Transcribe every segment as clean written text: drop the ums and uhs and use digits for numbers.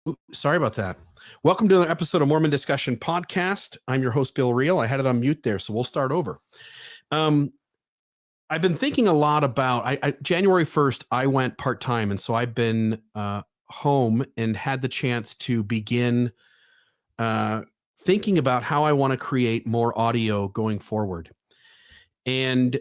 Ooh, sorry about that. Welcome to another episode of Mormon Discussion Podcast. I'm your host, Bill Reel. I had it on mute there, so we'll start over. I've been thinking a lot about, January 1st, I went part-time, and so I've been home and had the chance to begin thinking about how I want to create more audio going forward. And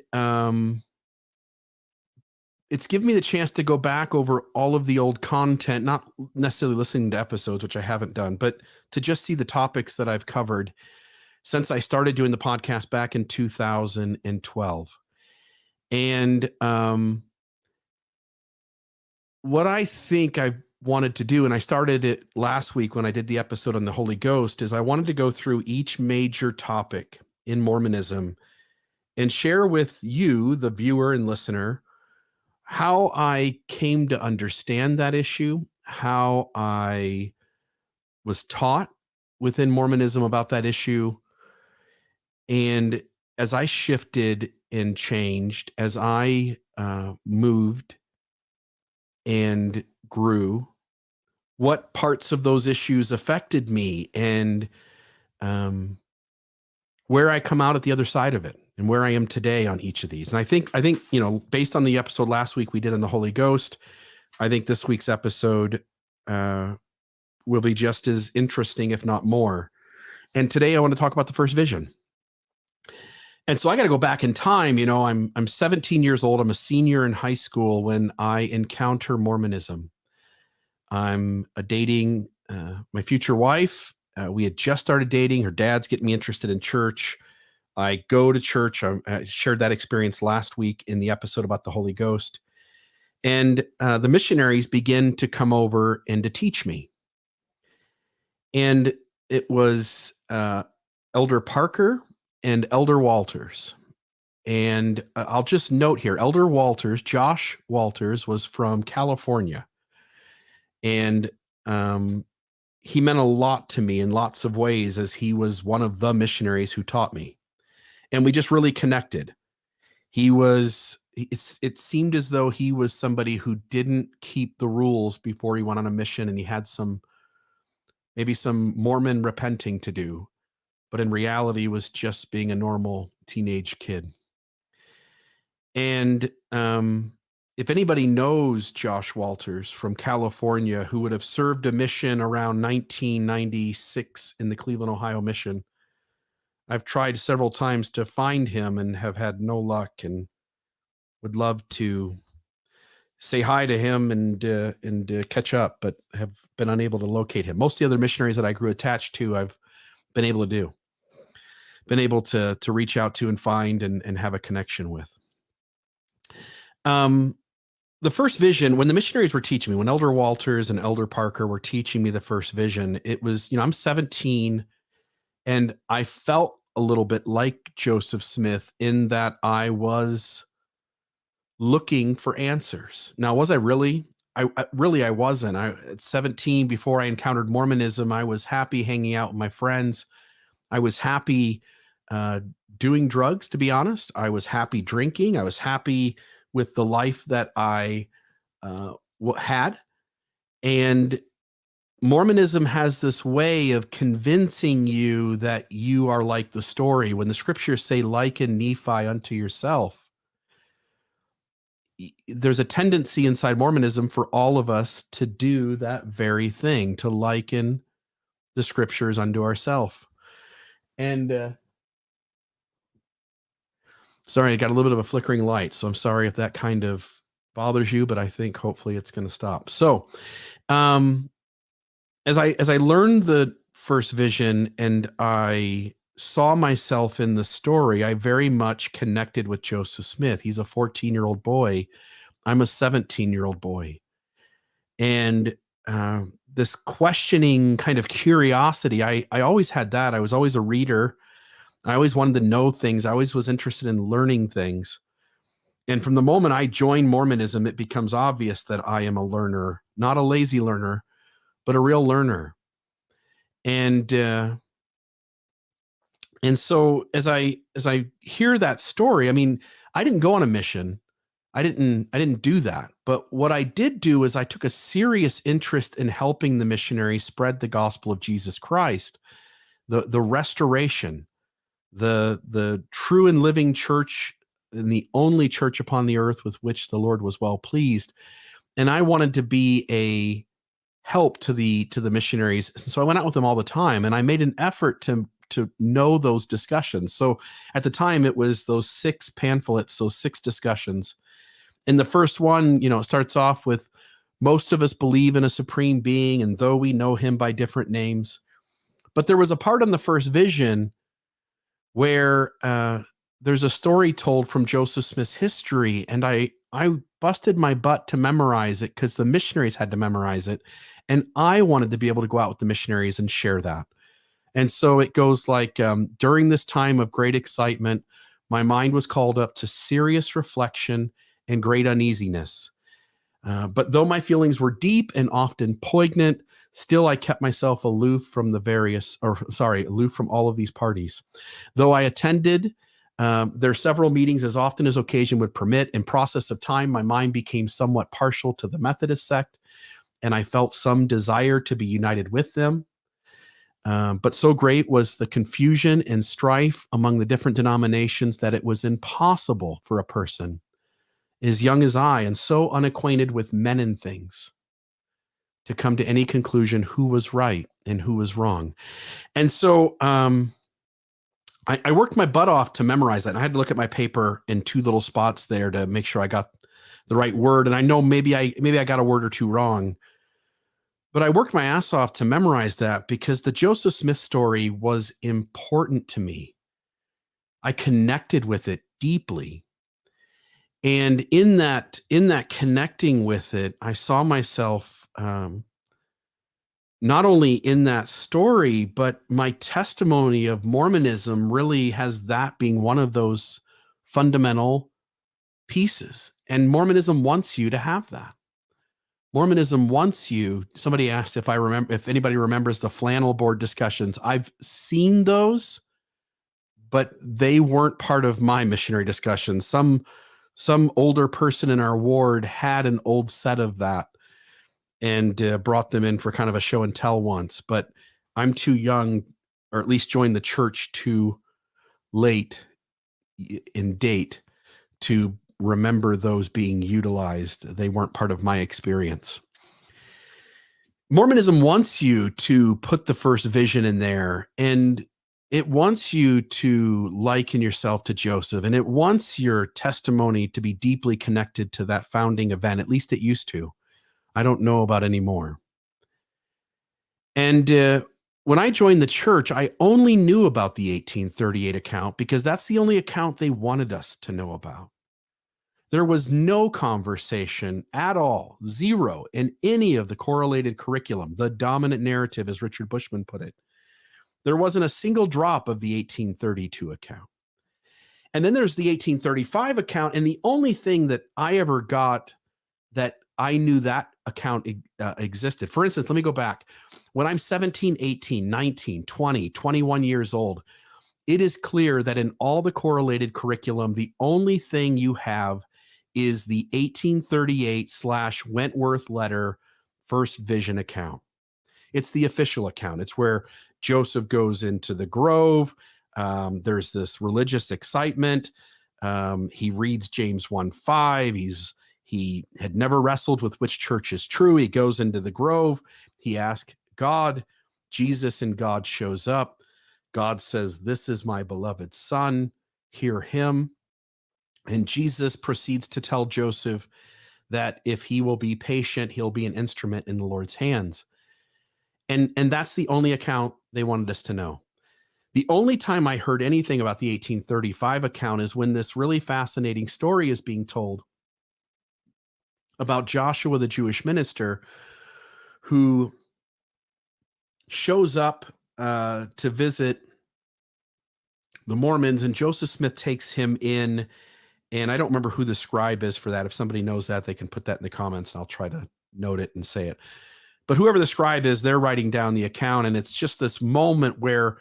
it's given me the chance to go back over all of the old content, not necessarily listening to episodes, which I haven't done, but to just see the topics that I've covered since I started doing the podcast back in 2012. And what I think I wanted to do, and I started it last week when I did the episode on the Holy Ghost, is I wanted to go through each major topic in Mormonism and share with you, the viewer and listener, how I came to understand that issue, how I was taught within Mormonism about that issue. And as I shifted and changed, as I moved and grew, what parts of those issues affected me, and where I come out at the other side of it, and where I am today on each of these. And I think, based on the episode last week we did on the Holy Ghost, I think this week's episode will be just as interesting, if not more. And today I want to talk about the first vision. And so I got to go back in time. I'm 17 years old. I'm a senior in high school when I encounter Mormonism. I'm dating my future wife. We had just started dating. Her dad's getting me interested in church. I go to church. I shared that experience last week in the episode about the Holy Ghost. And the missionaries begin to come over and to teach me. And it was Elder Parker and Elder Walters. And I'll just note here, Elder Walters, Josh Walters, was from California. And he meant a lot to me in lots of ways, as he was one of the missionaries who taught me. And we just really connected. It seemed as though he was somebody who didn't keep the rules before he went on a mission, and he had maybe some Mormon repenting to do, but in reality was just being a normal teenage kid. And if anybody knows Josh Walters from California, who would have served a mission around 1996 in the Cleveland, Ohio mission, I've tried several times to find him and have had no luck, and would love to say hi to him and catch up, but have been unable to locate him. Most of the other missionaries that I grew attached to, I've been able to reach out to and find and have a connection with. The first vision, when the missionaries were teaching me, when Elder Walters and Elder Parker were teaching me the first vision, it was, I'm 17, and I felt a little bit like Joseph Smith in that I was looking for answers. Now, was I really? I wasn't. At 17, before I encountered Mormonism, I was happy hanging out with my friends. I was happy doing drugs, to be honest. I was happy drinking. I was happy with the life that I had. And Mormonism has this way of convincing you that you are like the story. When the scriptures say, liken Nephi unto yourself, there's a tendency inside Mormonism for all of us to do that very thing, to liken the scriptures unto ourselves. And sorry, I got a little bit of a flickering light, so I'm sorry if that kind of bothers you, but I think hopefully it's going to stop. So as I learned the first vision and I saw myself in the story, I very much connected with Joseph Smith. He's a 14-year-old boy. I'm a 17-year-old boy. And this questioning kind of curiosity, I always had that. I was always a reader. I always wanted to know things. I always was interested in learning things. And from the moment I joined Mormonism, it becomes obvious that I am a learner, not a lazy learner, but a real learner. And so as I hear that story, I mean, I didn't go on a mission. I didn't do that. But what I did do is I took a serious interest in helping the missionaries spread the gospel of Jesus Christ, the restoration, the true and living church, and the only church upon the earth with which the Lord was well pleased. And I wanted to be a help to the missionaries. So I went out with them all the time, and I made an effort to know those discussions. So at the time, it was those 6 pamphlets, those 6 discussions. And the first one, it starts off with, most of us believe in a supreme being, and though we know him by different names. But there was a part on the first vision where there's a story told from Joseph Smith's history, and I busted my butt to memorize it because the missionaries had to memorize it, and I wanted to be able to go out with the missionaries and share that. And so it goes like, during this time of great excitement, my mind was called up to serious reflection and great uneasiness. But though my feelings were deep and often poignant, still I kept myself aloof from aloof from all of these parties. Though I attended their several meetings as often as occasion would permit, in process of time, my mind became somewhat partial to the Methodist sect, and I felt some desire to be united with them. But so great was the confusion and strife among the different denominations that it was impossible for a person as young as I, and so unacquainted with men and things, to come to any conclusion who was right and who was wrong. And so I worked my butt off to memorize that. And I had to look at my paper in 2 little spots there to make sure I got the right word. And I know maybe I got a word or 2 wrong, but I worked my ass off to memorize that because the Joseph Smith story was important to me. I connected with it deeply. And in that connecting with it, I saw myself not only in that story, but my testimony of Mormonism really has that being one of those fundamental pieces. And Mormonism wants you to have that. Mormonism wants you. Somebody asked if anybody remembers the flannel board discussions. I've seen those, but they weren't part of my missionary discussions. Some older person in our ward had an old set of that and brought them in for kind of a show and tell once, but I'm too young, or at least joined the church too late in date to remember those being utilized. They weren't part of my experience. Mormonism wants you to put the first vision in there, and it wants you to liken yourself to Joseph, and it wants your testimony to be deeply connected to that founding event. At least it used to. I don't know about anymore. And when I joined the church, I only knew about the 1838 account because that's the only account they wanted us to know about. There was no conversation at all, zero, in any of the correlated curriculum, the dominant narrative, as Richard Bushman put it. There wasn't a single drop of the 1832 account. And then there's the 1835 account, and the only thing that I ever got that I knew that account existed. For instance, let me go back. When I'm 17, 18, 19, 20, 21 years old, it is clear that in all the correlated curriculum, the only thing you have is the 1838/Wentworth letter first vision account. It's the official account. It's where Joseph goes into the grove. There's this religious excitement. He reads James 1:5. He had never wrestled with which church is true. He goes into the grove. He asks God. Jesus and God shows up. God says, "This is my beloved son. Hear him." And Jesus proceeds to tell Joseph that if he will be patient, he'll be an instrument in the Lord's hands. And that's the only account they wanted us to know. The only time I heard anything about the 1835 account is when this really fascinating story is being told about Joshua, the Jewish minister, who shows up to visit the Mormons, and Joseph Smith takes him in. And I don't remember who the scribe is for that. If somebody knows that, they can put that in the comments, and I'll try to note it and say it. But whoever the scribe is, they're writing down the account. And it's just this moment where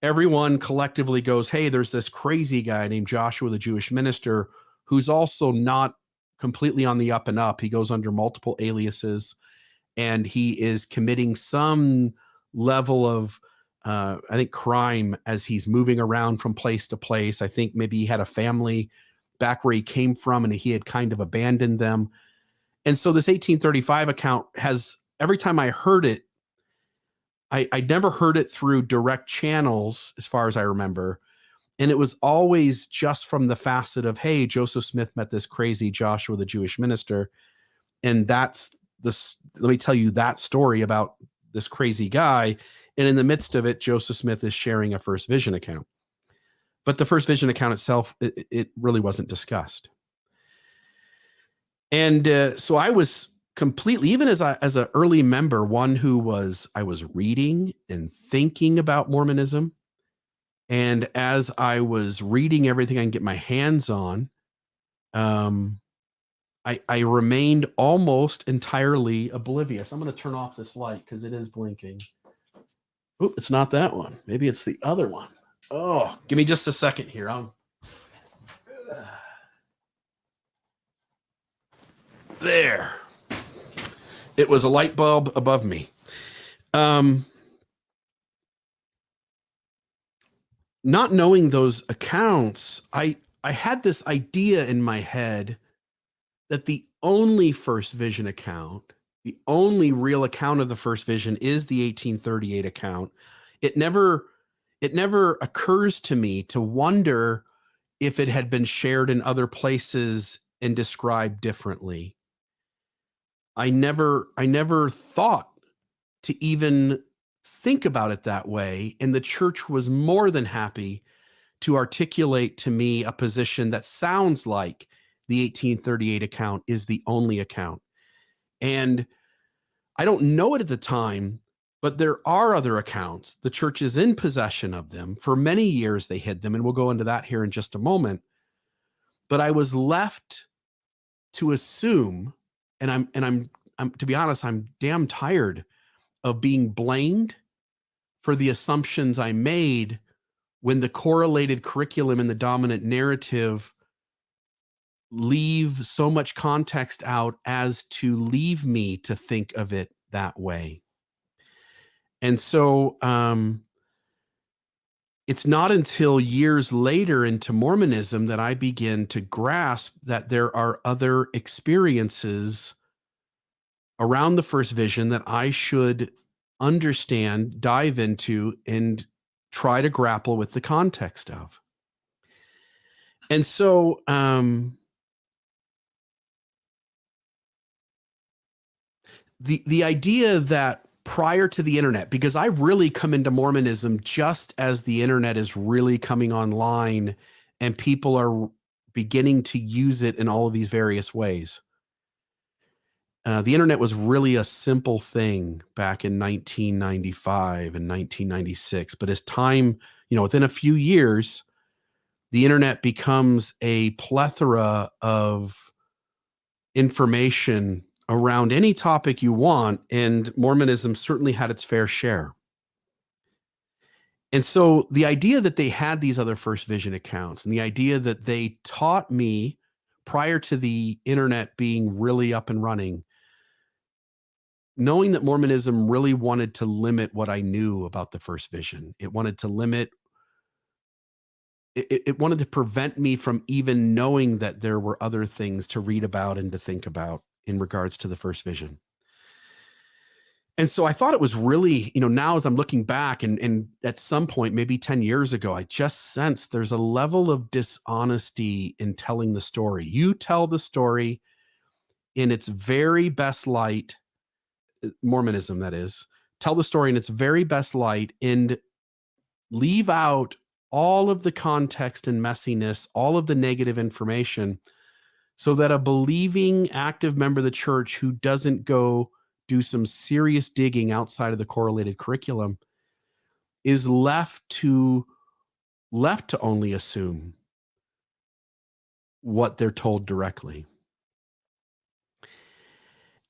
everyone collectively goes, hey, there's this crazy guy named Joshua, the Jewish minister, who's also not completely on the up and up. He goes under multiple aliases, and he is committing some level of, I think, crime as he's moving around from place to place. I think maybe he had a family back where he came from, and he had kind of abandoned them. And so this 1835 account has, every time I heard it, I never heard it through direct channels, as far as I remember. And it was always just from the facet of, hey, Joseph Smith met this crazy Joshua, the Jewish minister. And that's this, let me tell you that story about this crazy guy. And in the midst of it, Joseph Smith is sharing a first vision account. But the first vision account itself, it really wasn't discussed. And so I was completely, even as an early member, one who I was reading and thinking about Mormonism. And as I was reading everything I can get my hands on, I remained almost entirely oblivious. I'm going to turn off this light because it is blinking. Oh, it's not that one. Maybe it's the other one. Oh, give me just a second here. There. It was a light bulb above me. Not knowing those accounts, I had this idea in my head that the only first vision account, the only real account of the first vision, is the 1838 account. It never occurs to me to wonder if it had been shared in other places and described differently. I never thought to even think about it that way. And the church was more than happy to articulate to me a position that sounds like the 1838 account is the only account. And I don't know it at the time, but there are other accounts. The church is in possession of them. For many years, they hid them, and we'll go into that here in just a moment. But I was left to assume, and I'm to be honest, I'm damn tired of being blamed for the assumptions I made when the correlated curriculum and the dominant narrative leave so much context out as to leave me to think of it that way. And so it's not until years later into Mormonism that I begin to grasp that there are other experiences around the first vision that I should understand, dive into, and try to grapple with the context of. And so the idea that prior to the internet, because I've really come into Mormonism just as the internet is really coming online and people are beginning to use it in all of these various ways. The internet was really a simple thing back in 1995 and 1996. But as time, within a few years, the internet becomes a plethora of information around any topic you want. And Mormonism certainly had its fair share. And so the idea that they had these other first vision accounts, and the idea that they taught me prior to the internet being really up and running, knowing that Mormonism really wanted to limit what I knew about the first vision. It wanted to limit, it wanted to prevent me from even knowing that there were other things to read about and to think about in regards to the first vision. And so I thought it was really, now as I'm looking back and at some point, maybe 10 years ago, I just sensed there's a level of dishonesty in telling the story. You tell the story in its very best light, Mormonism, that is, tell the story in its very best light and leave out all of the context and messiness, all of the negative information, so that a believing, active member of the church who doesn't go do some serious digging outside of the correlated curriculum is left to only assume what they're told directly.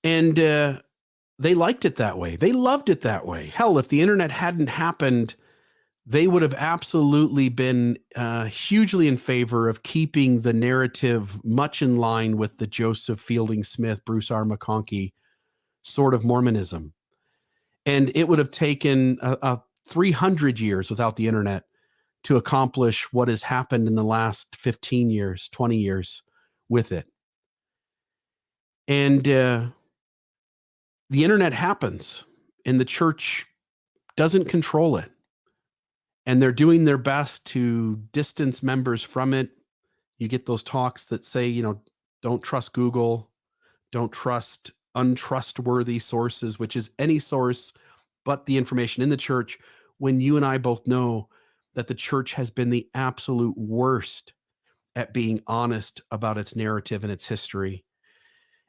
And they liked it that way. They loved it that way. Hell, if the internet hadn't happened, they would have absolutely been hugely in favor of keeping the narrative much in line with the Joseph Fielding Smith, Bruce R. McConkie sort of Mormonism. And it would have taken 300 years without the internet to accomplish what has happened in the last 15 years, 20 years with it. And the internet happens, and the church doesn't control it. And they're doing their best to distance members from it. You get those talks that say, don't trust Google, don't trust untrustworthy sources, which is any source but the information in the church, when you and I both know that the church has been the absolute worst at being honest about its narrative and its history.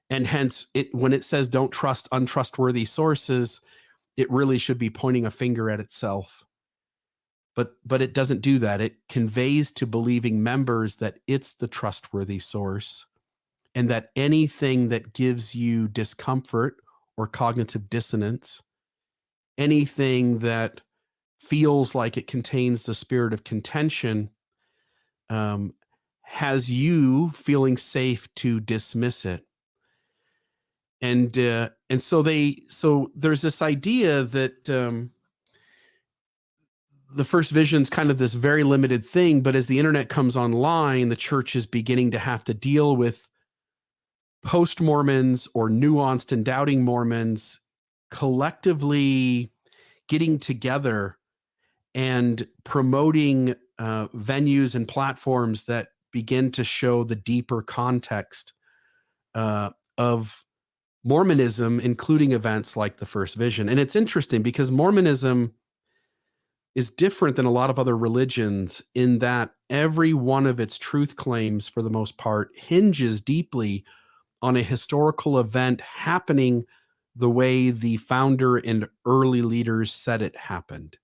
And hence, when it says don't trust untrustworthy sources, it really should be pointing a finger at itself. But it doesn't do that. It conveys to believing members that it's the trustworthy source, and that anything that gives you discomfort or cognitive dissonance, anything that feels like it contains the spirit of contention, has you feeling safe to dismiss it. And so there's this idea that the first vision's kind of this very limited thing, but as the internet comes online, the church is beginning to have to deal with post-Mormons or nuanced and doubting Mormons collectively getting together and promoting venues and platforms that begin to show the deeper context of Mormonism, including events like the first vision. And it's interesting because Mormonism is different than a lot of other religions in that every one of its truth claims, for the most part, hinges deeply on a historical event happening the way the founder and early leaders said it happened.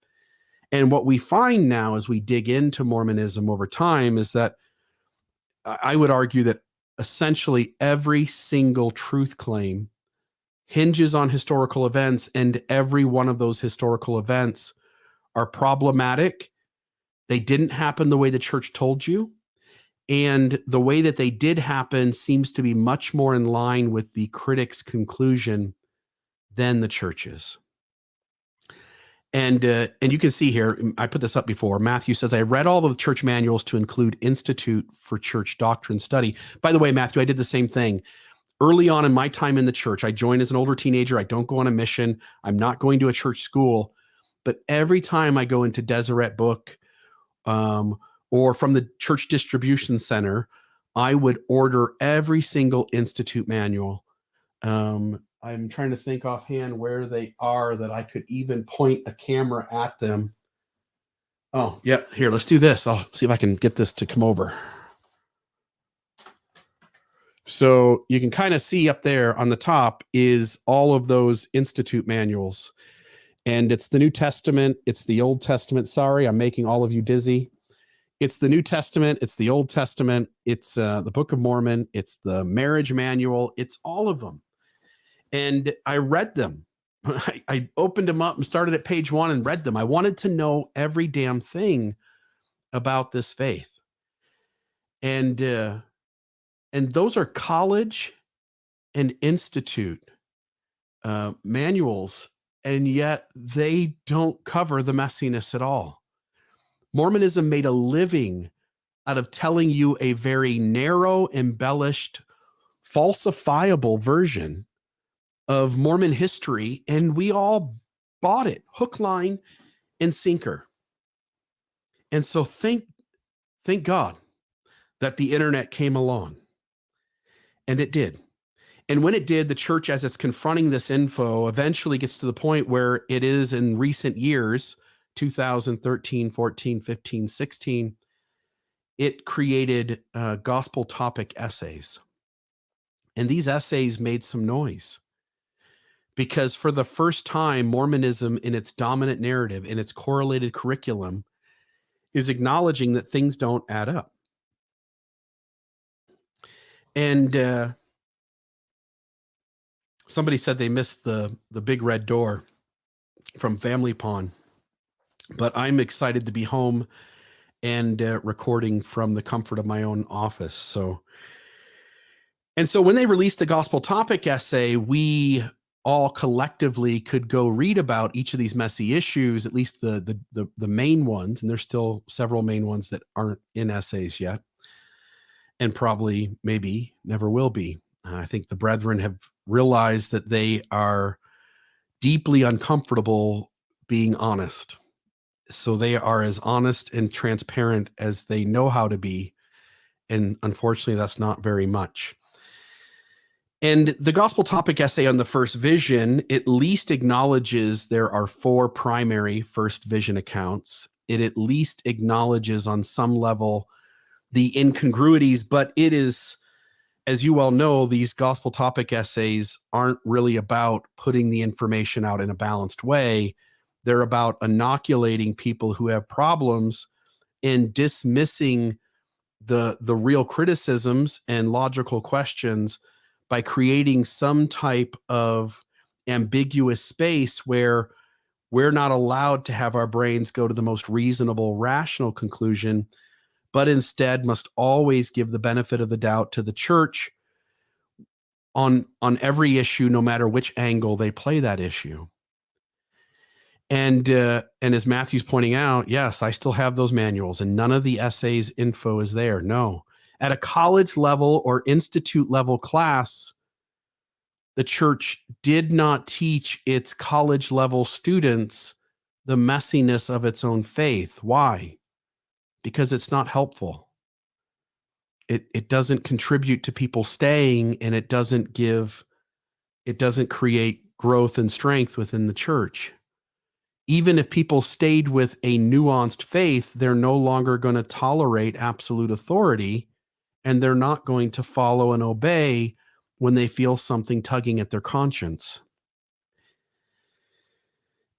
And what we find now as we dig into Mormonism over time is that I would argue that essentially every single truth claim hinges on historical events, and every one of those historical events are problematic. They didn't happen the way the church told you. And the way that they did happen seems to be much more in line with the critic's conclusion than the church's. And you can see here, I put this up before. Matthew says, I read all of the church manuals to include Institute for Church Doctrine Study. By the way, Matthew, I did the same thing. Early on in my time in the church, I joined as an older teenager. I don't go on a mission. I'm not going to a church school. But every time I go into Deseret Book or from the church distribution center, I would order every single Institute manual. I'm trying to think offhand where they are that I could even point a camera at them. Oh, yeah. Here, let's do this. I'll see if I can get this to come over. So you can kind of see up there on the top is all of those Institute manuals. And it's the New Testament. It's the Old Testament. Sorry, I'm making all of you dizzy. It's the New Testament. It's the Old Testament. It's the Book of Mormon. It's the marriage manual. It's all of them. And I read them. I opened them up and started at page 1 and read them. I wanted to know every damn thing about this faith. And those are college and institute manuals, and yet they don't cover the messiness at all. Mormonism made a living out of telling you a very narrow, embellished, falsifiable version of Mormon history, and we all bought it hook, line, and sinker. And so thank God that the internet came along, and it did. And when it did, the church, as it's confronting this info, eventually gets to the point where it is in recent years, 2013, 14, 15, 16, it created gospel topic essays. And these essays made some noise because for the first time, Mormonism in its dominant narrative, in its correlated curriculum, is acknowledging that things don't add up. And somebody said they missed the big red door from Family Pond. but I'm excited to be home and recording from the comfort of my own office. So when they released the gospel topic essay, we all collectively could go read about each of these messy issues, at least the main ones, and there's still several main ones that aren't in essays yet, and probably maybe never will be. I think the brethren have realized that they are deeply uncomfortable being honest. So they are as honest and transparent as they know how to be. And unfortunately, that's not very much. And the gospel topic essay on the first vision at least acknowledges there are 4 primary first vision accounts. It at least acknowledges on some level the incongruities, but it is, as you well know, these gospel topic essays aren't really about putting the information out in a balanced way. They're about inoculating people who have problems and dismissing the real criticisms and logical questions by creating some type of ambiguous space where we're not allowed to have our brains go to the most reasonable, rational conclusion, but instead must always give the benefit of the doubt to the church on every issue, no matter which angle they play that issue. And as Matthew's pointing out, yes, I still have those manuals, and none of the essays info is there. No, at a college level or institute level class, the church did not teach its college level students the messiness of its own faith. Why? Because it's not helpful. It doesn't contribute to people staying, and it doesn't create growth and strength within the church. Even if people stayed with a nuanced faith, they're no longer going to tolerate absolute authority, and they're not going to follow and obey when they feel something tugging at their conscience.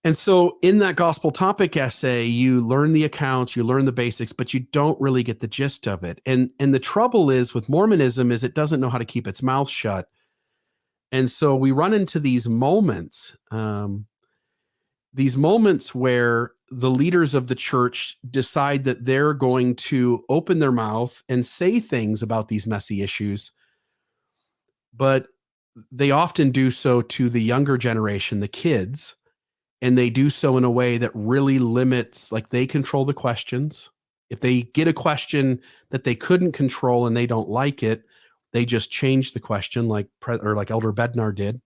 And so in that gospel topic essay, you learn the accounts, you learn the basics, but you don't really get the gist of it. And the trouble is with Mormonism is it doesn't know how to keep its mouth shut. And so we run into these moments where the leaders of the church decide that they're going to open their mouth and say things about these messy issues, but they often do so to the younger generation, the kids, and they do so in a way that really limits, like they control the questions. If they get a question that they couldn't control and they don't like it, they just change the question like Elder Bednar did.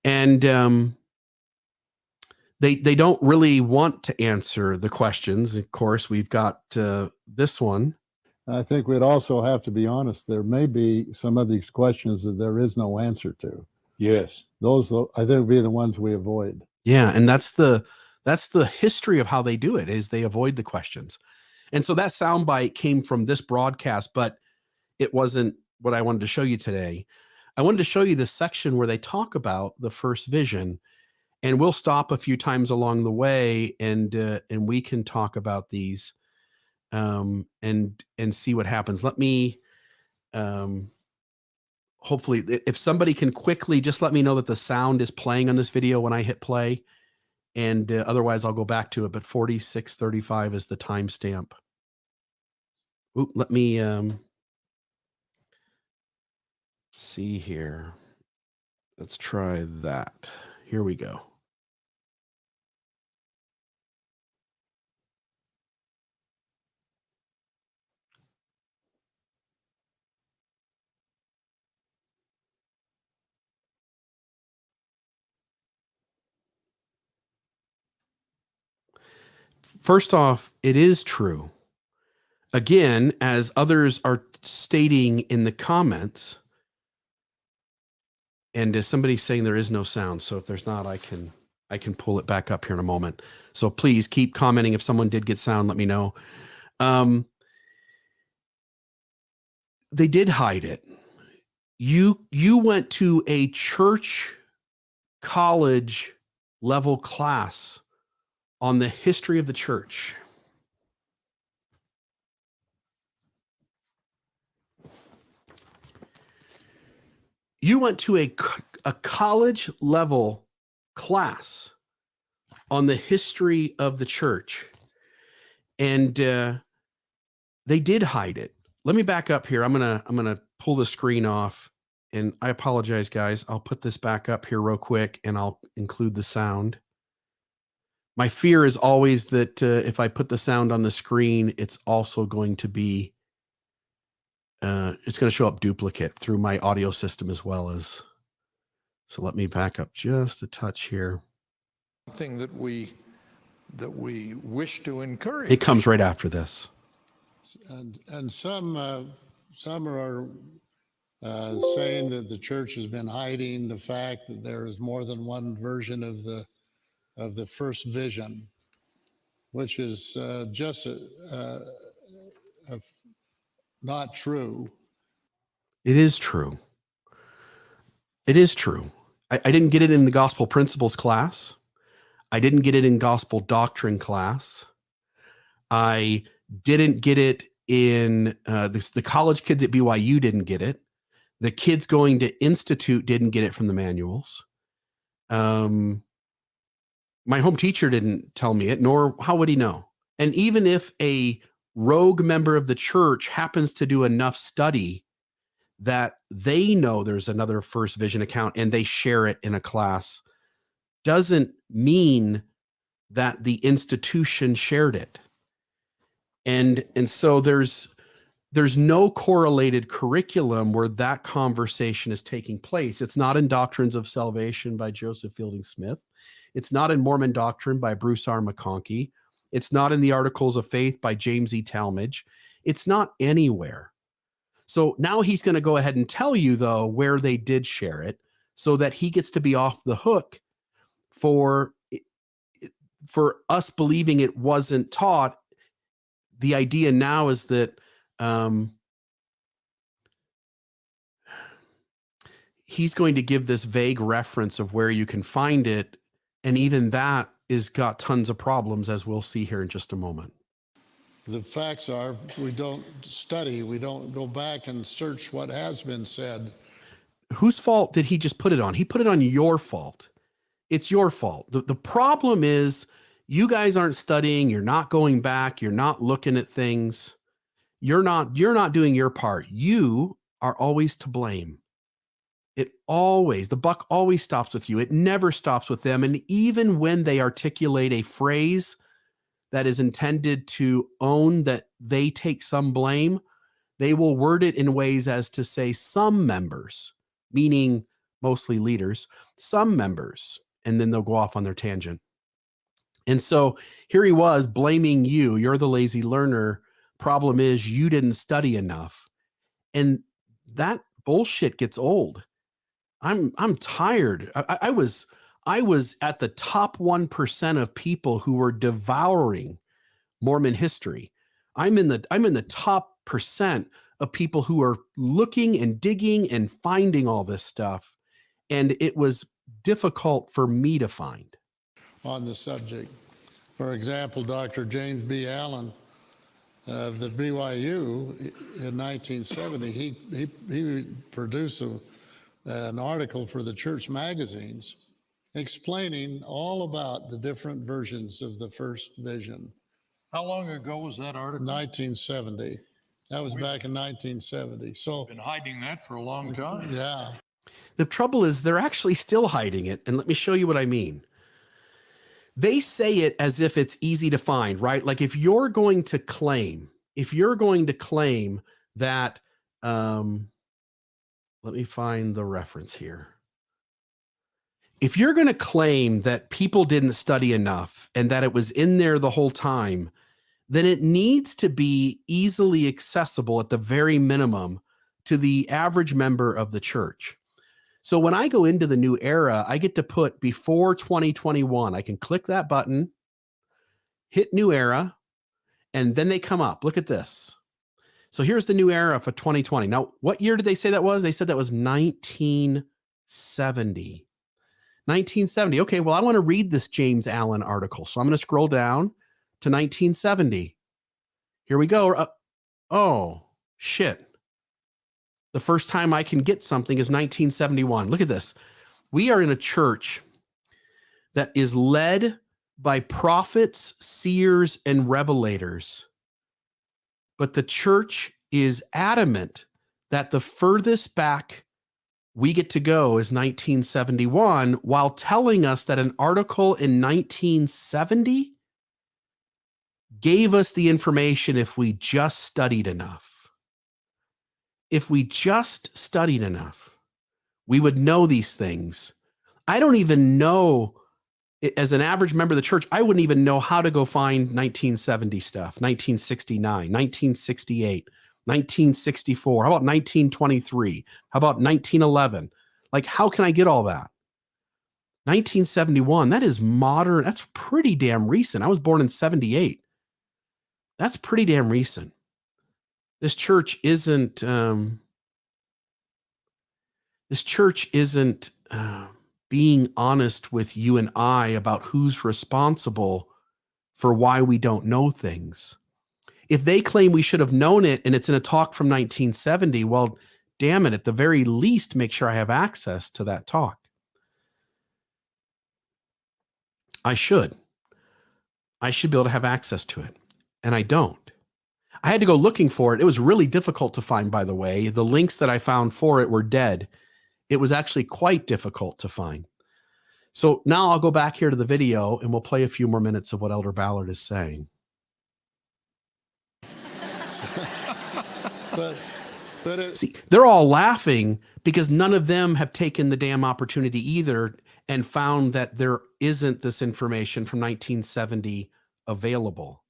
And they don't really want to answer the questions. Of course, we've got this one. I think we'd also have to be honest. There may be some of these questions that there is no answer to. Yes. Those, I think, would be the ones we avoid. Yeah, and that's the history of how they do it, is they avoid the questions. And so that soundbite came from this broadcast, but it wasn't what I wanted to show you today. I wanted to show you this section where they talk about the first vision, and we'll stop a few times along the way, and we can talk about these and see what happens. Let me hopefully, if somebody can quickly just let me know that the sound is playing on this video when I hit play, and otherwise I'll go back to it. But 46:35 is the timestamp. Let me see here. Let's try that. Here we go. First off, it is true. Again, as others are stating in the comments, and as somebody's saying there is no sound, so if there's not, I can pull it back up here in a moment. So please keep commenting. If someone did get sound, let me know. They did hide it. You went to a church college level class on the history of the church. You went to a college level class on the history of the church. And they did hide it. Let me back up here. I'm gonna pull the screen off, and I apologize, guys. I'll put this back up here real quick, and I'll include the sound. My fear is always that if I put the sound on the screen, it's also going to be it's going to show up duplicate through my audio system as well as. So let me back up just a touch here. Something that we wish to encourage. It comes right after this. And some are saying that the church has been hiding the fact that there is more than one version of the first vision, which is just not true. It is true. It is true. I didn't get it in the gospel principles class. I didn't get it in gospel doctrine class. I didn't get it in the college kids at BYU didn't get it. The kids going to Institute didn't get it from the manuals. My home teacher didn't tell me it, nor how would he know? And even if a rogue member of the church happens to do enough study that they know there's another first vision account and they share it in a class, doesn't mean that the institution shared it. And so there's no correlated curriculum where that conversation is taking place. It's not in Doctrines of Salvation by Joseph Fielding Smith. It's not in Mormon Doctrine by Bruce R. McConkie. It's not in the Articles of Faith by James E. Talmage. It's not anywhere. So now he's going to go ahead and tell you, though, where they did share it so that he gets to be off the hook for us believing it wasn't taught. The idea now is that he's going to give this vague reference of where you can find it. And even that is got tons of problems, as we'll see here in just a moment. The facts are we don't study, we don't go back and search what has been said. Whose fault did he just put it on? He put it on your fault. It's your fault. The problem is you guys aren't studying. You're not going back. You're not looking at things. You're not doing your part. You are always to blame. The buck always stops with you. It never stops with them. And even when they articulate a phrase that is intended to own that they take some blame, they will word it in ways as to say some members, meaning mostly leaders, some members, and then they'll go off on their tangent. And so here he was blaming you. You're the lazy learner. Problem is you didn't study enough. And that bullshit gets old. I'm tired. I was at the top 1% of people who were devouring Mormon history. I'm in the top percent of people who are looking and digging and finding all this stuff. And it was difficult for me to find. On the subject. For example, Dr. James B. Allen of the BYU in 1970, he produced an article for the church magazines explaining all about the different versions of the first vision. How long ago was that article? 1970. That was back in 1970. So been hiding that for a long time. Yeah. The trouble is they're actually still hiding it. And let me show you what I mean. They say it as if it's easy to find, right? Like if you're going to claim that, let me find the reference here. If you're going to claim that people didn't study enough and that it was in there the whole time, then it needs to be easily accessible at the very minimum to the average member of the church. So when I go into the new era, I get to put before 2021. I can click that button, hit new era, and then they come up. Look at this. So here's the new era for 2020. Now, what year did they say that was? They said that was 1970. 1970. Okay, well, I want to read this James Allen article. So I'm going to scroll down to 1970. Here we go. Oh, shit. The first time I can get something is 1971. Look at this. We are in a church that is led by prophets, seers, and revelators. But the church is adamant that the furthest back we get to go is 1971, while telling us that an article in 1970 gave us the information if we just studied enough. If we just studied enough, we would know these things. I don't even know, as an average member of the church, I wouldn't even know how to go find 1970 stuff, 1969, 1968, 1964. How about 1923? How about 1911? Like, how can I get all that? 1971, that is modern. That's pretty damn recent. I was born in 78. That's pretty damn recent. This church isn't being honest with you and I about who's responsible for why we don't know things. If they claim we should have known it and it's in a talk from 1970, well, damn it, at the very least, make sure I have access to that talk. I should be able to have access to it, and I don't. I had to go looking for it. It was really difficult to find, by the way. The links that I found for it were dead. It was actually quite difficult to find. So now I'll go back here to the video and we'll play a few more minutes of what Elder Ballard is saying. See, they're all laughing because none of them have taken the damn opportunity either and found that there isn't this information from 1970 available.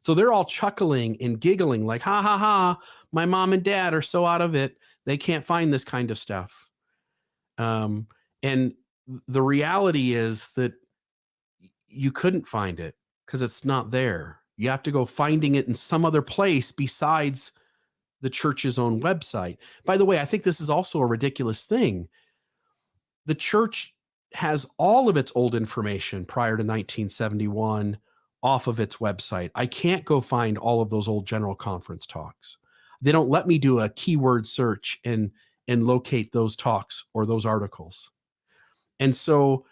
So they're all chuckling and giggling like, ha, ha, ha, my mom and dad are so out of it, they can't find this kind of stuff. And the reality is that you couldn't find it because it's not there. You have to go finding it in some other place besides the church's own website. By the way, I think this is also a ridiculous thing. The church has all of its old information prior to 1971 off of its website. I can't go find all of those old General Conference talks. They don't let me do a keyword search and locate those talks or those articles. And so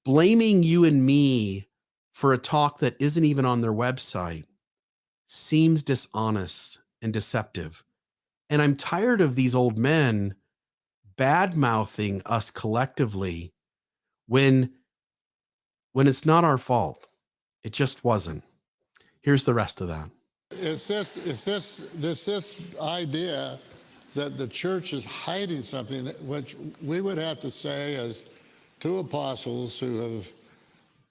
blaming you and me for a talk that isn't even on their website seems dishonest and deceptive. And I'm tired of these old men bad-mouthing us collectively when it's not our fault. It just wasn't. Here's the rest of that. It's this idea that the church is hiding something, which we would have to say as two apostles who have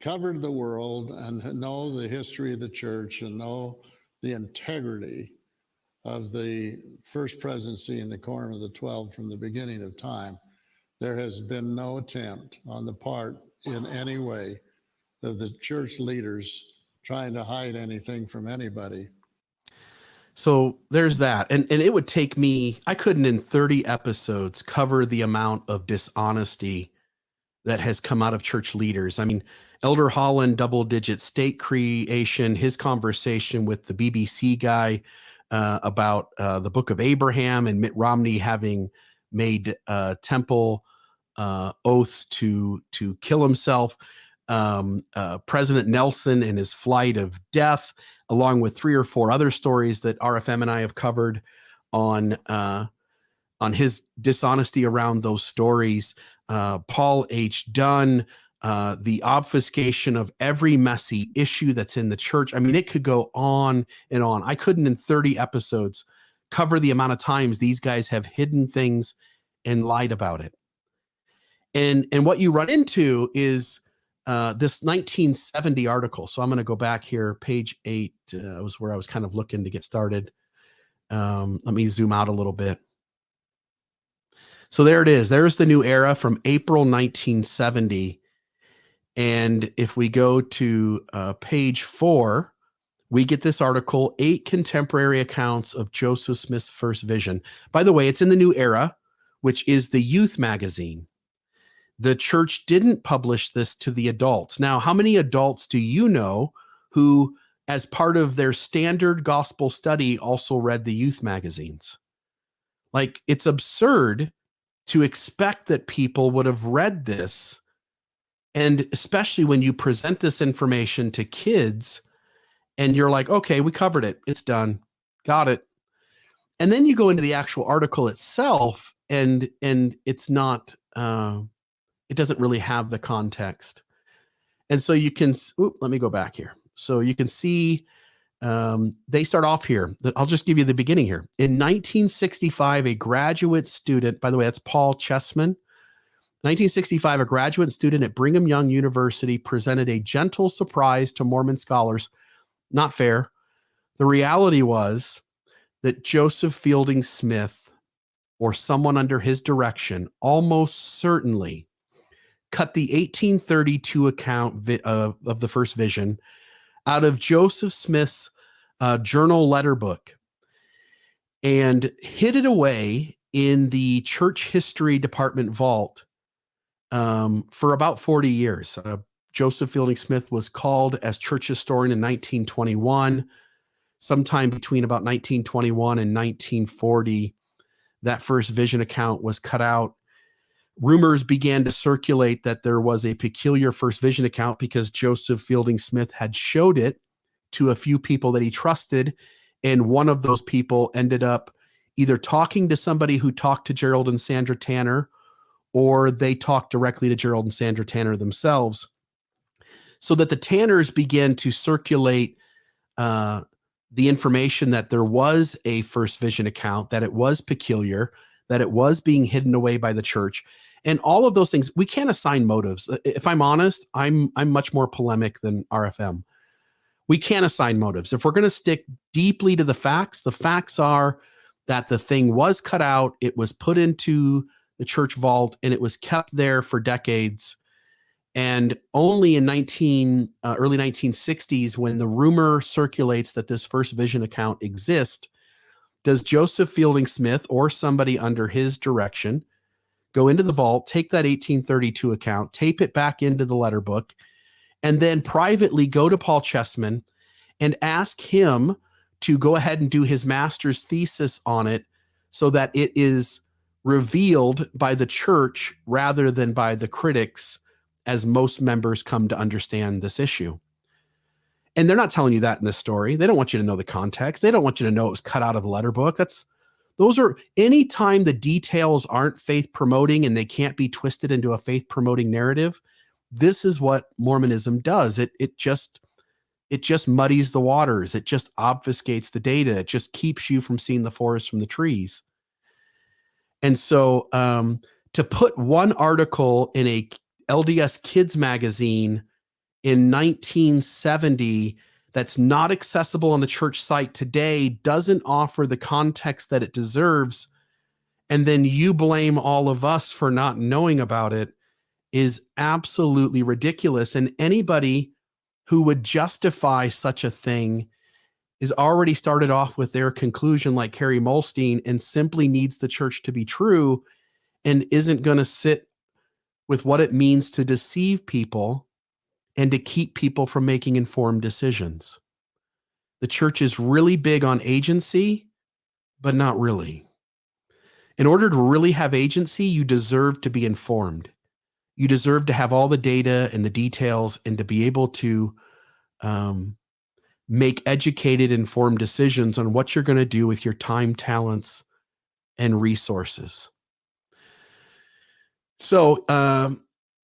covered the world and know the history of the church and know the integrity of the first presidency and the Quorum of the 12 from the beginning of time. There has been no attempt on the part in any way of the church leaders trying to hide anything from anybody. So there's that. And it would take me, I couldn't in 30 episodes cover the amount of dishonesty that has come out of church leaders. I mean, Elder Holland, double-digit state creation, his conversation with the BBC guy about the Book of Abraham and Mitt Romney having made temple oaths to kill himself. President Nelson and his flight of death, along with 3 or 4 other stories that RFM and I have covered on his dishonesty around those stories. Paul H. Dunn, the obfuscation of every messy issue that's in the church. I mean, it could go on and on. I couldn't in 30 episodes cover the amount of times these guys have hidden things and lied about it. And what you run into is this 1970 article. So I'm going to go back here, page 8 was where I was kind of looking to get started. Let me zoom out a little bit. So there it is. There's the New Era from April 1970. And if we go to page 4, we get this article, 8 contemporary accounts of Joseph Smith's first vision. By the way, it's in the New Era, which is the youth magazine. The church didn't publish this to the adults. Now, how many adults do you know who, as part of their standard gospel study, also read the youth magazines? Like, it's absurd to expect that people would have read this And especially when you present this information to kids and you're like, okay, we covered it. It's done. Got it. And then you go into the actual article itself and it's not, it doesn't really have the context. And so you can, let me go back here. So you can see they start off here. I'll just give you the beginning here. In 1965, a graduate student, by the way, that's Paul Chessman. 1965, a graduate student at Brigham Young University presented a gentle surprise to Mormon scholars. Not fair. The reality was that Joseph Fielding Smith, or someone under his direction, almost certainly cut the 1832 account of the first vision out of Joseph Smith's journal letter book and hid it away in the church history department vault for about 40 years. Joseph Fielding Smith was called as church historian in 1921. Sometime between about 1921 and 1940, that first vision account was cut out. Rumors began to circulate that there was a peculiar first vision account because Joseph Fielding Smith had showed it to a few people that he trusted. And one of those people ended up either talking to somebody who talked to Gerald and Sandra Tanner, or they talked directly to Gerald and Sandra Tanner themselves. So that the Tanners began to circulate the information that there was a first vision account, that it was peculiar, that it was being hidden away by the church. And all of those things, we can't assign motives. If I'm honest, I'm much more polemic than RFM. We can't assign motives. If we're going to stick deeply to the facts are that the thing was cut out, it was put into the church vault, and it was kept there for decades. And only in early 1960s, when the rumor circulates that this first vision account exists, does Joseph Fielding Smith or somebody under his direction go into the vault, take that 1832 account, tape it back into the letter book, and then privately go to Paul Chessman and ask him to go ahead and do his master's thesis on it so that it is revealed by the church rather than by the critics, as most members come to understand this issue. And they're not telling you that in this story. They don't want you to know the context. They don't want you to know it was cut out of the letter book. Anytime the details aren't faith promoting and they can't be twisted into a faith promoting narrative, this is what Mormonism does. It just muddies the waters. It just obfuscates the data. It just keeps you from seeing the forest from the trees. And so to put one article in a LDS Kids magazine in 1970 that's not accessible on the church site today doesn't offer the context that it deserves, and then you blame all of us for not knowing about it, is absolutely ridiculous. And anybody who would justify such a thing is already started off with their conclusion like Carrie Molstein and simply needs the church to be true and isn't going to sit with what it means to deceive people and to keep people from making informed decisions. The church is really big on agency, but not really. In order to really have agency, you deserve to be informed. You deserve to have all the data and the details and to be able to make educated, informed decisions on what you're going to do with your time, talents, and resources. So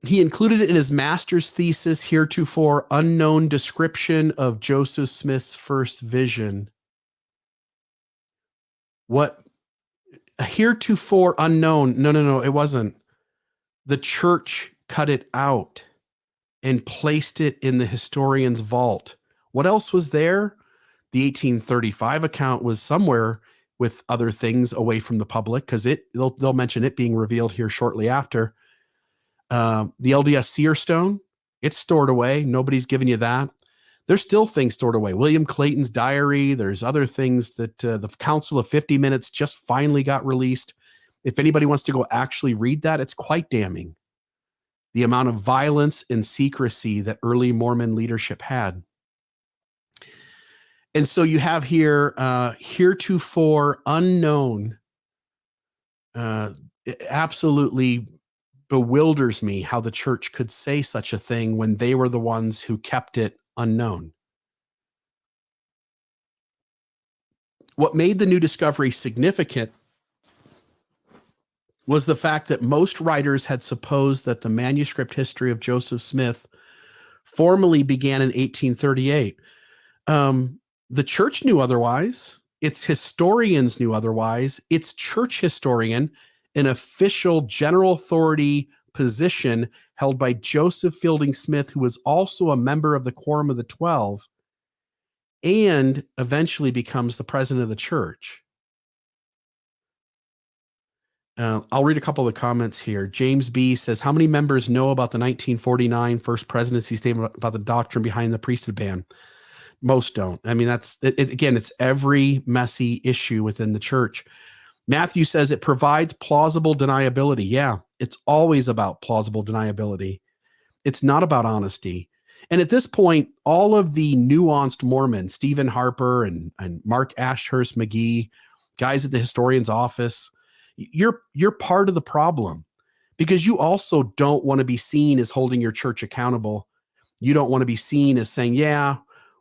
he included it in his master's thesis, heretofore unknown description of Joseph Smith's first vision. What? Heretofore unknown. No, it wasn't. The church cut it out and placed it in the historian's vault. What else was there? The 1835 account was somewhere with other things away from the public, because they'll mention it being revealed here shortly after. The LDS Seer Stone, it's stored away. Nobody's giving you that. There's still things stored away. William Clayton's diary. There's other things that the Council of 50 Minutes just finally got released. If anybody wants to go actually read that, it's quite damning. The amount of violence and secrecy that early Mormon leadership had. And so you have here, heretofore unknown, absolutely bewilders me how the church could say such a thing when they were the ones who kept it unknown. What made the new discovery significant was the fact that most writers had supposed that the manuscript history of Joseph Smith formally began in 1838. The church knew otherwise. Its historians knew otherwise. Its church historian, an official general authority position held by Joseph Fielding Smith, who was also a member of the Quorum of the 12, and eventually becomes the president of the church. I'll read a couple of the comments here. James B. says, how many members know about the 1949 First Presidency Statement about the doctrine behind the priesthood ban? Most don't. I mean, again, it's every messy issue within the church. Matthew says it provides plausible deniability. Yeah, it's always about plausible deniability. It's not about honesty. And at this point, all of the nuanced Mormons, Stephen Harper and Mark Ashurst McGee, guys at the historian's office, you're part of the problem, because you also don't want to be seen as holding your church accountable. You don't want to be seen as saying, yeah,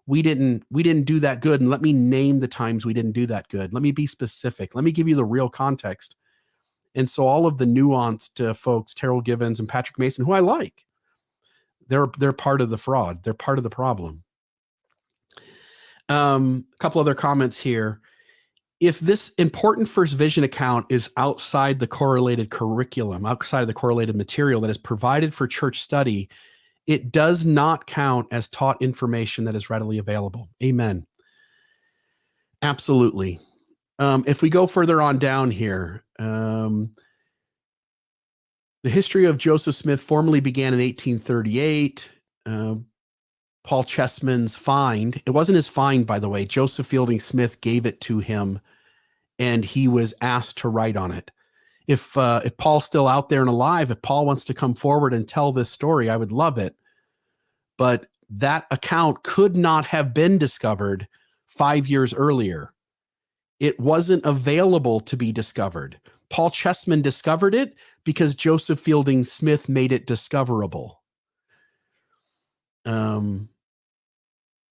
we didn't do that good. And let me name the times we didn't do that good. Let me be specific. Let me give you the real context. And so all of the nuanced folks, Terrell Givens and Patrick Mason, who I like, they're part of the fraud. They're part of the problem. A couple other comments here. If this important first vision account is outside the correlated curriculum, outside of the correlated material that is provided for church study, it does not count as taught information that is readily available. Amen. Absolutely. If we go further on down here, the history of Joseph Smith formally began in 1838. Paul Chessman's find, it wasn't his find, by the way. Joseph Fielding Smith gave it to him, and he was asked to write on it. If Paul's still out there and alive, if Paul wants to come forward and tell this story, I would love it. But that account could not have been discovered 5 years earlier. It wasn't available to be discovered. Paul Chessman discovered it because Joseph Fielding Smith made it discoverable.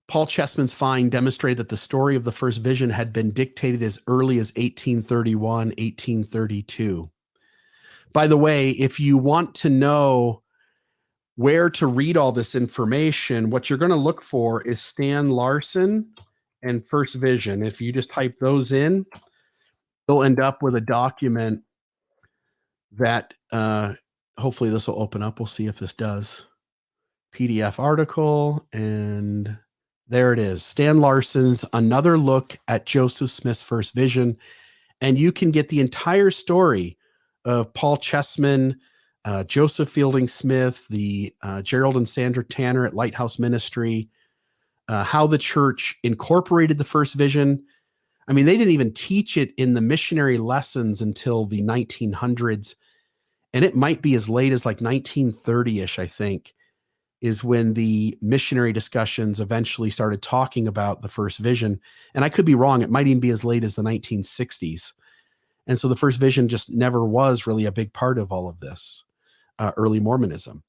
Paul Chessman's find demonstrated that the story of the first vision had been dictated as early as 1831, 1832. By the way, if you want to know where to read all this information, what you're going to look for is Stan Larson and First Vision. If you just type those in, you'll end up with a document that hopefully this will open up. We'll see if this does. PDF article, and there it is. Stan Larson's Another Look at Joseph Smith's First Vision. And you can get the entire story of Paul Chessman, Joseph Fielding Smith, the Gerald and Sandra Tanner at Lighthouse Ministry, how the church incorporated the first vision. I mean, they didn't even teach it in the missionary lessons until the 1900s. And it might be as late as like 1930-ish, I think, is when the missionary discussions eventually started talking about the first vision. And I could be wrong. It might even be as late as the 1960s. And so the first vision just never was really a big part of all of this early Mormonism.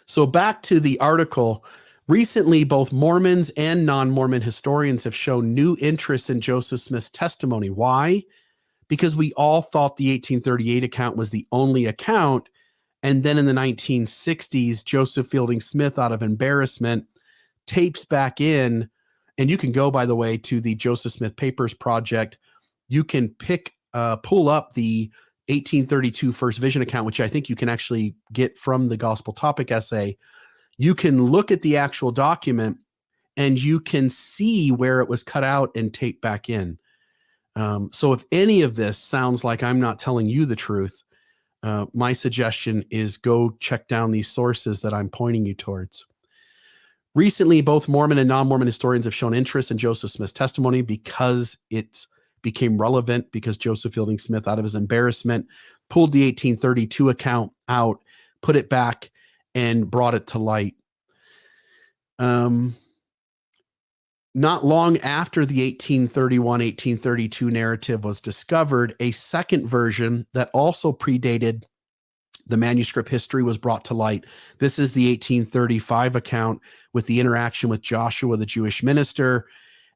So back to the article. Recently, both Mormons and non-Mormon historians have shown new interest in Joseph Smith's testimony. Why? Because we all thought the 1838 account was the only account. And then in the 1960s, Joseph Fielding Smith, out of embarrassment, tapes back in. And you can go, by the way, to the Joseph Smith Papers Project. You can pull up the 1832 First Vision account, which I think you can actually get from the Gospel Topic essay. You can look at the actual document and you can see where it was cut out and taped back in. So if any of this sounds like I'm not telling you the truth, my suggestion is go check down these sources that I'm pointing you towards. Recently, both Mormon and non-Mormon historians have shown interest in Joseph Smith's testimony because it became relevant, because Joseph Fielding Smith, out of his embarrassment, pulled the 1832 account out, put it back, and brought it to light. not long after the 1831, 1832 narrative was discovered, a second version that also predated the manuscript history was brought to light. This is the 1835 account with the interaction with Joshua, the Jewish minister.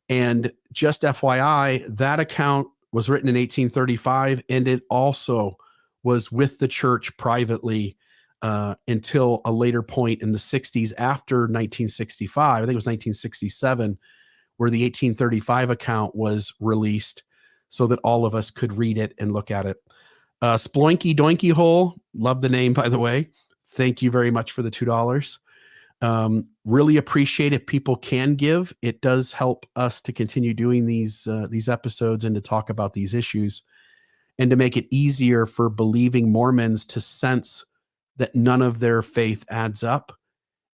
And just FYI, that account was written in 1835, and it also was with the church privately until a later point in the 60s after 1965. I think it was 1967, where the 1835 account was released so that all of us could read it and look at it. Sploinky Doinky Hole, love the name, by the way. Thank you very much for the $2. Really appreciate if people can give. It does help us to continue doing these episodes and to talk about these issues, and to make it easier for believing Mormons to sense that none of their faith adds up,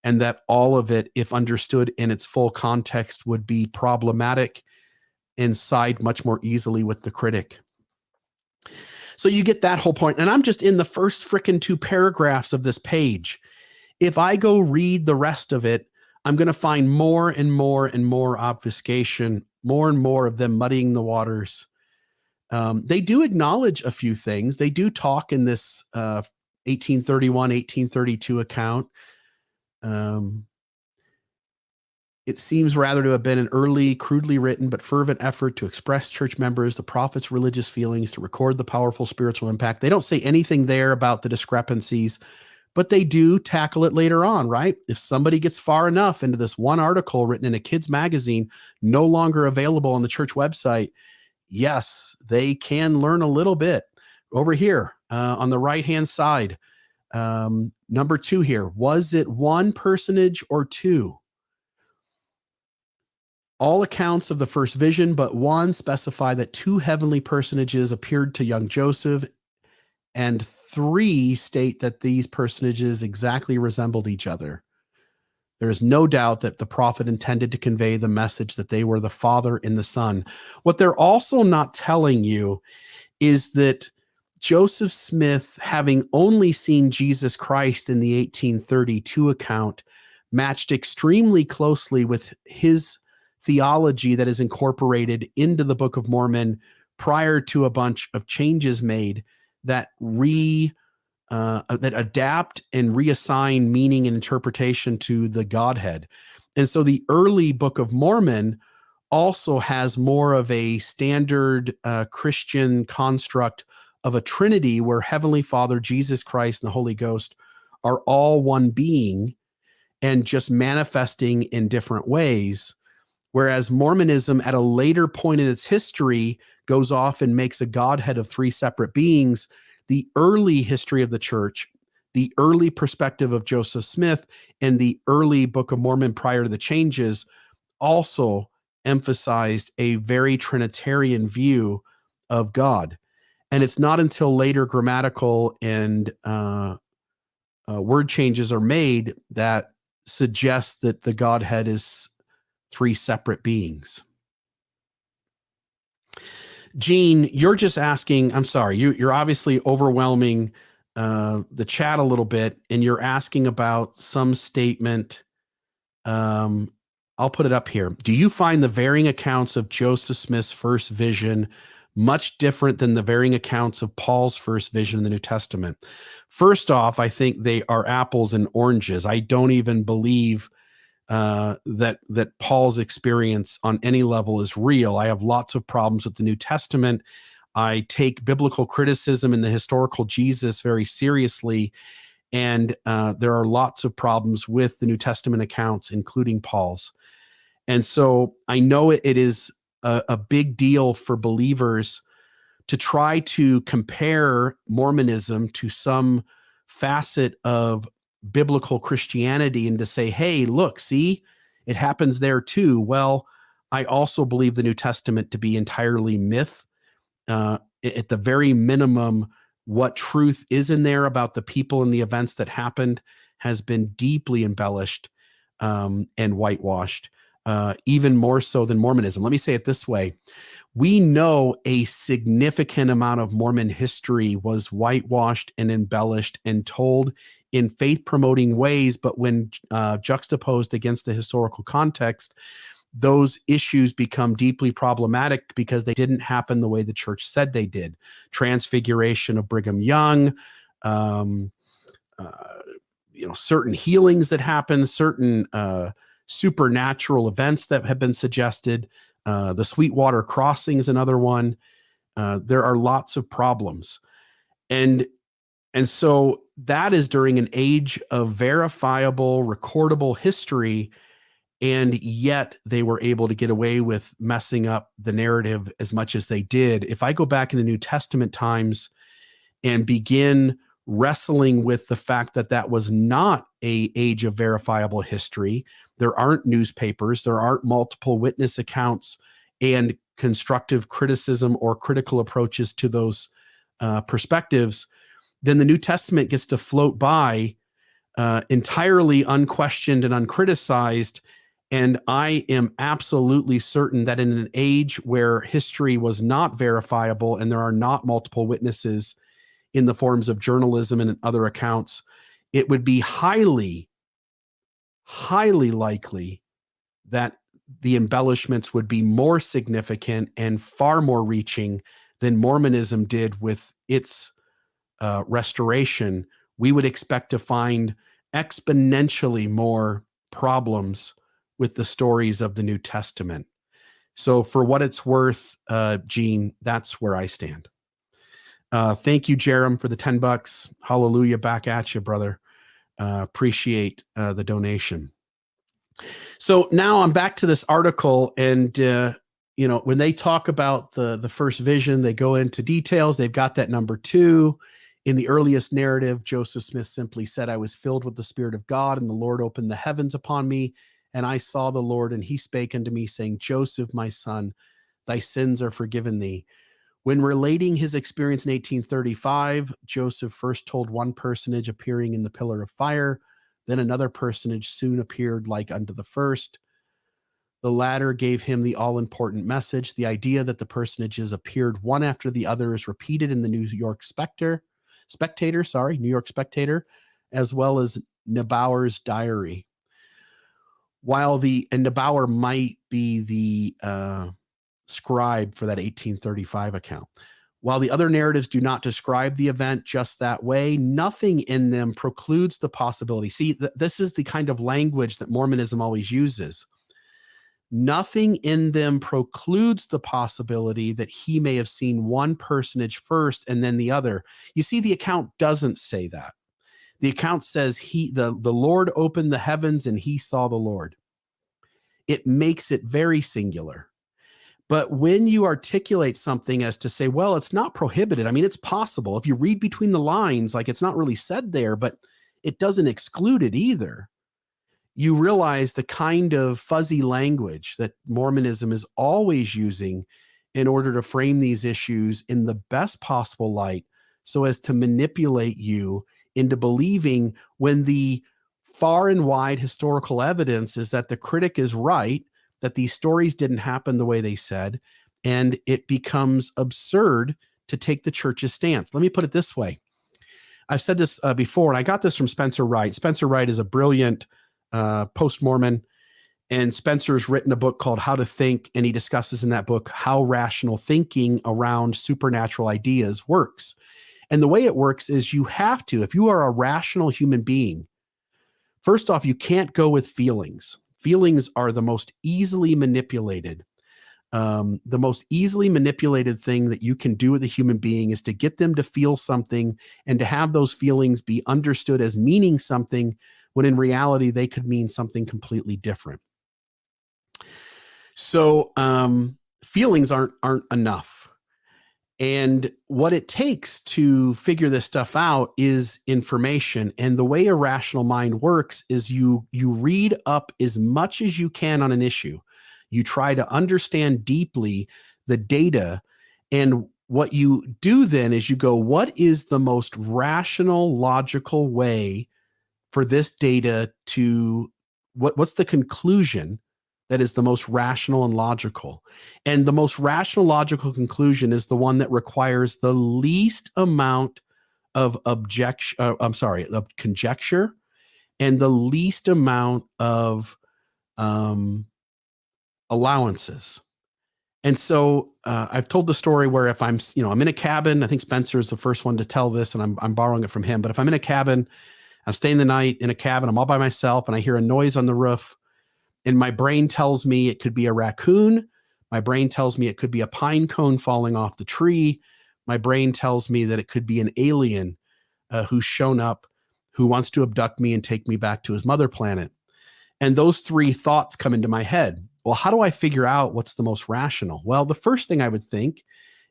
and that all of it, if understood in its full context, would be problematic and side much more easily with the critic. So you get that whole point. And I'm just in the first frickin' 2 paragraphs of this page. If I go read the rest of it, I'm going to find more and more and more obfuscation, more and more of them muddying the waters. They do acknowledge a few things. They do talk in this 1831, 1832 account. It seems rather to have been an early, crudely written, but fervent effort to express church members, the prophet's religious feelings, to record the powerful spiritual impact. They don't say anything there about the discrepancies, but they do tackle it later on, right? If somebody gets far enough into this one article written in a kid's magazine, no longer available on the church website, yes, they can learn a little bit. Over here on the right-hand side, number 2 here, was it 1 personage or 2? All accounts of the first vision, but one, specify that 2 heavenly personages appeared to young Joseph, and 3 state that these personages exactly resembled each other. There is no doubt that the prophet intended to convey the message that they were the Father and the Son. What they're also not telling you is that Joseph Smith, having only seen Jesus Christ in the 1832 account, matched extremely closely with his theology that is incorporated into the Book of Mormon prior to a bunch of changes made that that adapt and reassign meaning and interpretation to the Godhead. And so the early Book of Mormon also has more of a standard Christian construct of a Trinity where Heavenly Father, Jesus Christ, and the Holy Ghost are all one being and just manifesting in different ways. Whereas Mormonism, at a later point in its history, goes off and makes a Godhead of 3 separate beings. The early history of the church, the early perspective of Joseph Smith, and the early Book of Mormon prior to the changes also emphasized a very Trinitarian view of God. And it's not until later grammatical and word changes are made that suggest that the Godhead is 3 separate beings. Gene, you're just asking, I'm sorry, you're obviously overwhelming the chat a little bit, and you're asking about some statement. I'll put it up here. Do you find the varying accounts of Joseph Smith's first vision much different than the varying accounts of Paul's first vision in the New Testament? First off, I think they are apples and oranges. I don't even believe that Paul's experience on any level is real. I have lots of problems with the New Testament. I take biblical criticism and the historical Jesus very seriously, and there are lots of problems with the New Testament accounts, including Paul's. And so I know it is a big deal for believers to try to compare Mormonism to some facet of biblical Christianity and to say, hey, look, see, it happens there too. Well, I also believe the New Testament to be entirely myth. At the very minimum, what truth is in there about the people and the events that happened has been deeply embellished and whitewashed, even more so than Mormonism. Let me say it this way. We know a significant amount of Mormon history was whitewashed and embellished and told in faith-promoting ways, but when juxtaposed against the historical context, those issues become deeply problematic because they didn't happen the way the church said they did. Transfiguration of Brigham Young, certain healings that happen, certain supernatural events that have been suggested. The Sweetwater Crossing is another one. There are lots of problems. And so that is during an age of verifiable, recordable history, and yet they were able to get away with messing up the narrative as much as they did. If I go back in the New Testament times and begin wrestling with the fact that that was not an age of verifiable history, there aren't newspapers, there aren't multiple witness accounts and constructive criticism or critical approaches to those perspectives, then the New Testament gets to float by entirely unquestioned and uncriticized. And I am absolutely certain that in an age where history was not verifiable and there are not multiple witnesses in the forms of journalism and other accounts, it would be highly, highly likely that the embellishments would be more significant and far more reaching than Mormonism did with its restoration. We would expect to find exponentially more problems with the stories of the New Testament. So for what it's worth, Gene, that's where I stand. Thank you, Jerem, for the $10. Hallelujah. Back at you, brother. Appreciate the donation. So now I'm back to this article, and when they talk about the first vision, they go into details. They've got that number 2. In the earliest narrative, Joseph Smith simply said, "I was filled with the Spirit of God, and the Lord opened the heavens upon me, and I saw the Lord, and he spake unto me, saying, Joseph, my son, thy sins are forgiven thee." When relating his experience in 1835, Joseph first told one personage appearing in the pillar of fire, then another personage soon appeared like unto the first. The latter gave him the all-important message. The idea that the personages appeared one after the other is repeated in the New York Spectator, as well as Neubauer's diary. And Neubauer might be the scribe for that 1835 account. While the other narratives do not describe the event just that way, nothing in them precludes the possibility. See, this is the kind of language that Mormonism always uses. Nothing in them precludes the possibility that he may have seen one personage first and then the other. You see, the account doesn't say that. The account says the Lord opened the heavens and he saw the Lord. It makes it very singular. But when you articulate something as to say, well, it's not prohibited. I mean, it's possible. If you read between the lines, like it's not really said there, but it doesn't exclude it either. You realize the kind of fuzzy language that Mormonism is always using in order to frame these issues in the best possible light so as to manipulate you into believing, when the far and wide historical evidence is that the critic is right, that these stories didn't happen the way they said, and it becomes absurd to take the church's stance. Let me put it this way. I've said this before, and I got this from Spencer Wright. Spencer Wright is a brilliant post-Mormon, and Spencer's written a book called How to Think, and he discusses in that book how rational thinking around supernatural ideas works. And the way it works is you have to, if you are a rational human being, first off, you can't go with feelings. Feelings are the most easily manipulated. The most easily manipulated thing that you can do with a human being is to get them to feel something and to have those feelings be understood as meaning something when in reality they could mean something completely different. So feelings aren't enough. And what it takes to figure this stuff out is information. And the way a rational mind works is you read up as much as you can on an issue. You try to understand deeply the data. And what you do then is you go, what is the most rational, logical way for this data to, what's the conclusion that is the most rational and logical? And the most rational, logical conclusion is the one that requires the least amount of conjecture and the least amount of allowances. And so I've told the story where if I'm in a cabin, I think Spencer is the first one to tell this, and I'm borrowing it from him. But if I'm in a cabin, I'm staying the night in a cabin, I'm all by myself, and I hear a noise on the roof, and my brain tells me it could be a raccoon. My brain tells me it could be a pine cone falling off the tree. My brain tells me that it could be an alien who's shown up, who wants to abduct me and take me back to his mother planet. And those three thoughts come into my head. Well, how do I figure out what's the most rational? Well, the first thing I would think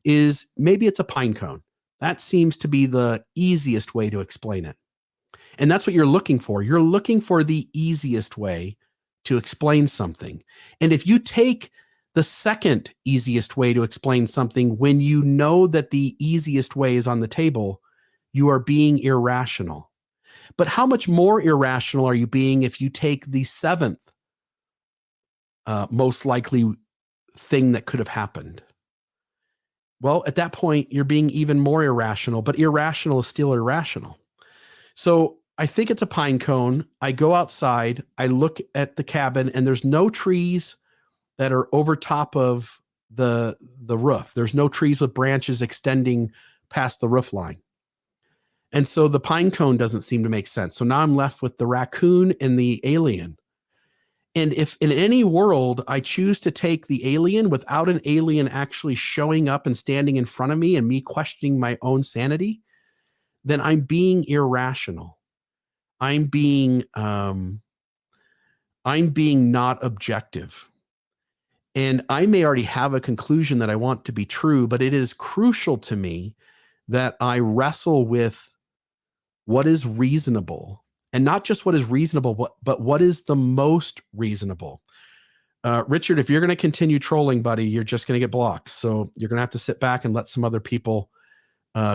is maybe it's a pine cone. That seems to be the easiest way to explain it. And that's what you're looking for. You're looking for the easiest way to explain something. And if you take the second easiest way to explain something when you know that the easiest way is on the table, you are being irrational. But how much more irrational are you being if you take the seventh most likely thing that could have happened? Well, at that point, you're being even more irrational, but irrational is still irrational. So I think it's a pine cone. I go outside, I look at the cabin, and there's no trees that are over top of the roof. There's no trees with branches extending past the roof line. And so the pine cone doesn't seem to make sense. So now I'm left with the raccoon and the alien. And if in any world I choose to take the alien without an alien actually showing up and standing in front of me and me questioning my own sanity, then I'm being irrational. I'm being not objective. And I may already have a conclusion that I want to be true, but it is crucial to me that I wrestle with what is reasonable, and not just what is reasonable, but what is the most reasonable. Richard, if you're going to continue trolling, buddy, you're just going to get blocked. So you're going to have to sit back and let some other people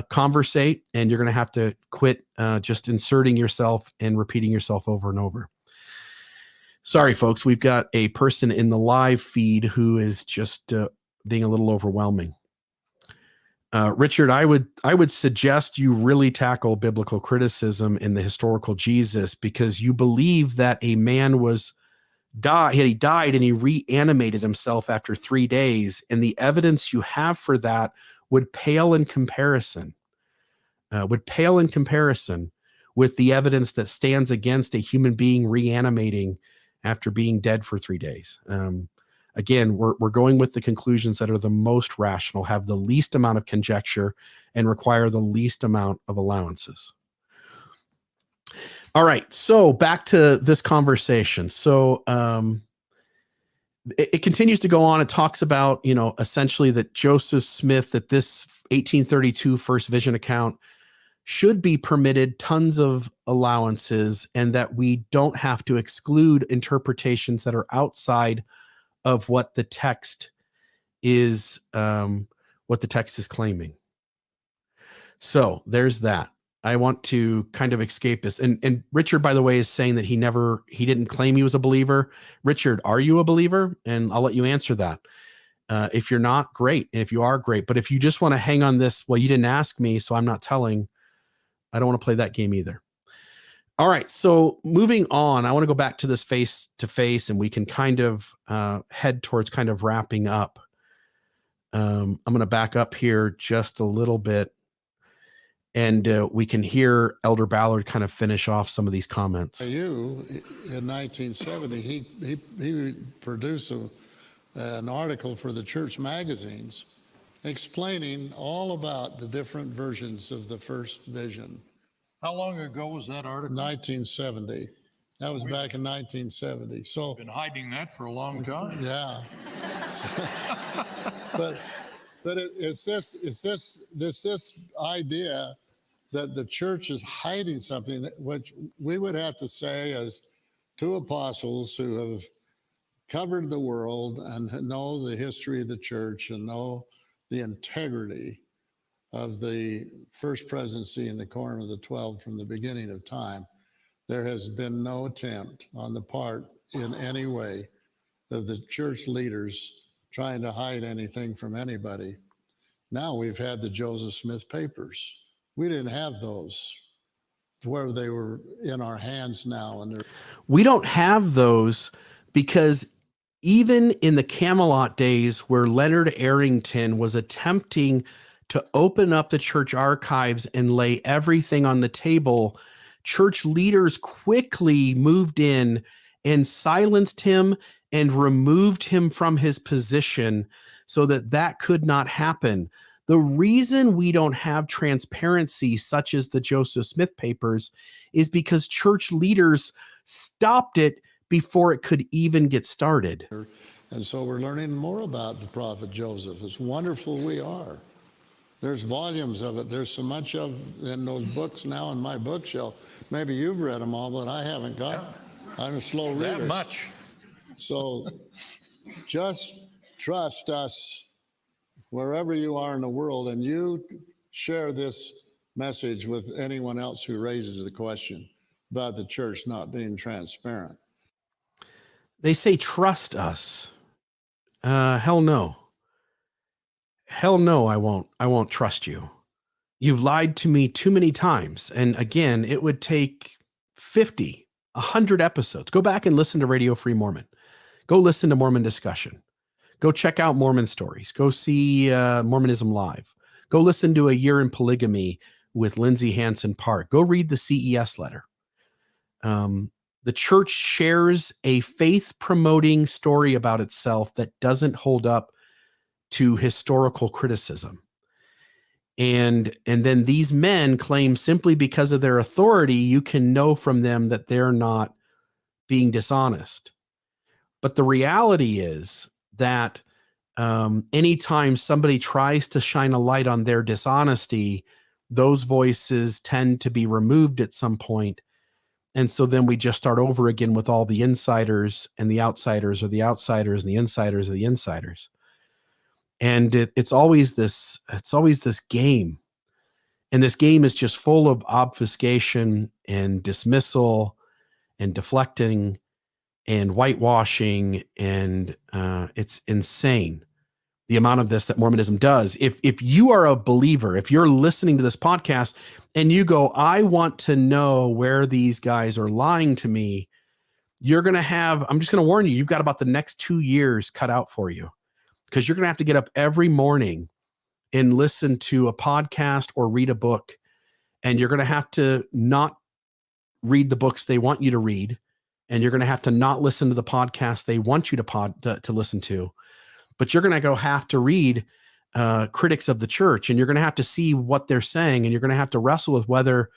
conversate, and you're going to have to quit just inserting yourself and repeating yourself over and over. Sorry, folks, we've got a person in the live feed who is just being a little overwhelming. Richard, I would suggest you really tackle biblical criticism in the historical Jesus, because you believe that a man he died and he reanimated himself after 3 days, and the evidence you have for that would pale in comparison with the evidence that stands against a human being reanimating after being dead for 3 days. Again, we're going with the conclusions that are the most rational, have the least amount of conjecture, and require the least amount of allowances. All right, so back to this conversation. So it continues to go on. It talks about, essentially that Joseph Smith, that this 1832 first vision account should be permitted tons of allowances, and that we don't have to exclude interpretations that are outside of what the text is claiming. So there's that. I want to kind of escape this. And Richard, by the way, is saying that he didn't claim he was a believer. Richard, are you a believer? And I'll let you answer that. If you're not, great. And if you are, great. But if you just want to hang on this, well, you didn't ask me, so I'm not telling. I don't want to play that game either. All right, so moving on, I want to go back to this face-to-face, and we can kind of head towards kind of wrapping up. I'm going to back up here just a little bit, and we can hear Elder Ballard kind of finish off some of these comments. In 1970, he produced an article for the church magazines explaining all about the different versions of the first vision. How long ago was that article? 1970. That was back in 1970. So been hiding that for a long time. Yeah. but it's this idea that the church is hiding something, which we would have to say as two apostles who have covered the world and know the history of the church and know the integrity of the first presidency and the quorum of the 12 from the beginning of time. There has been no attempt on the part in any way of the church leaders trying to hide anything from anybody. Now we've had the Joseph Smith papers. We didn't have those where they were in our hands now. And we don't have those because even in the Camelot days where Leonard Arrington was attempting to open up the church archives and lay everything on the table, church leaders quickly moved in and silenced him and removed him from his position so that that could not happen. The reason we don't have transparency, such as the Joseph Smith papers, is because church leaders stopped it before it could even get started. And so we're learning more about the prophet Joseph. It's wonderful we are. There's volumes of it. There's so much of in those books now in my bookshelf. Maybe you've read them all, but I haven't got them. I'm a slow reader. That much. So just trust us wherever you are in the world, and you share this message with anyone else who raises the question about the church not being transparent. They say, trust us. Hell no. Hell no, I won't. I won't trust you. You've lied to me too many times. And again, it would take 50, 100 episodes. Go back and listen to Radio Free Mormon. Go listen to Mormon Discussion. Go check out Mormon Stories. Go see Mormonism Live. Go listen to A Year in Polygamy with Lindsay Hansen Park. Go read the CES letter. The church shares a faith-promoting story about itself that doesn't hold up to historical criticism. And then these men claim simply because of their authority, you can know from them that they're not being dishonest. But the reality is that anytime somebody tries to shine a light on their dishonesty, those voices tend to be removed at some point. And so then we just start over again with all the insiders and the outsiders, or the outsiders and the insiders of the insiders. And it's always this game. And this game is just full of obfuscation and dismissal and deflecting and whitewashing. And it's insane, the amount of this that Mormonism does. If you are a believer, if you're listening to this podcast and you go, I want to know where these guys are lying to me, you're going to have, I'm just going to warn you, you've got about the next 2 years cut out for you, because you're going to have to get up every morning and listen to a podcast or read a book. And you're going to have to not read the books they want you to read. And you're going to have to not listen to the podcast they want you to listen to. But you're going to have to read critics of the church, and you're going to have to see what they're saying. And you're going to have to wrestle with whether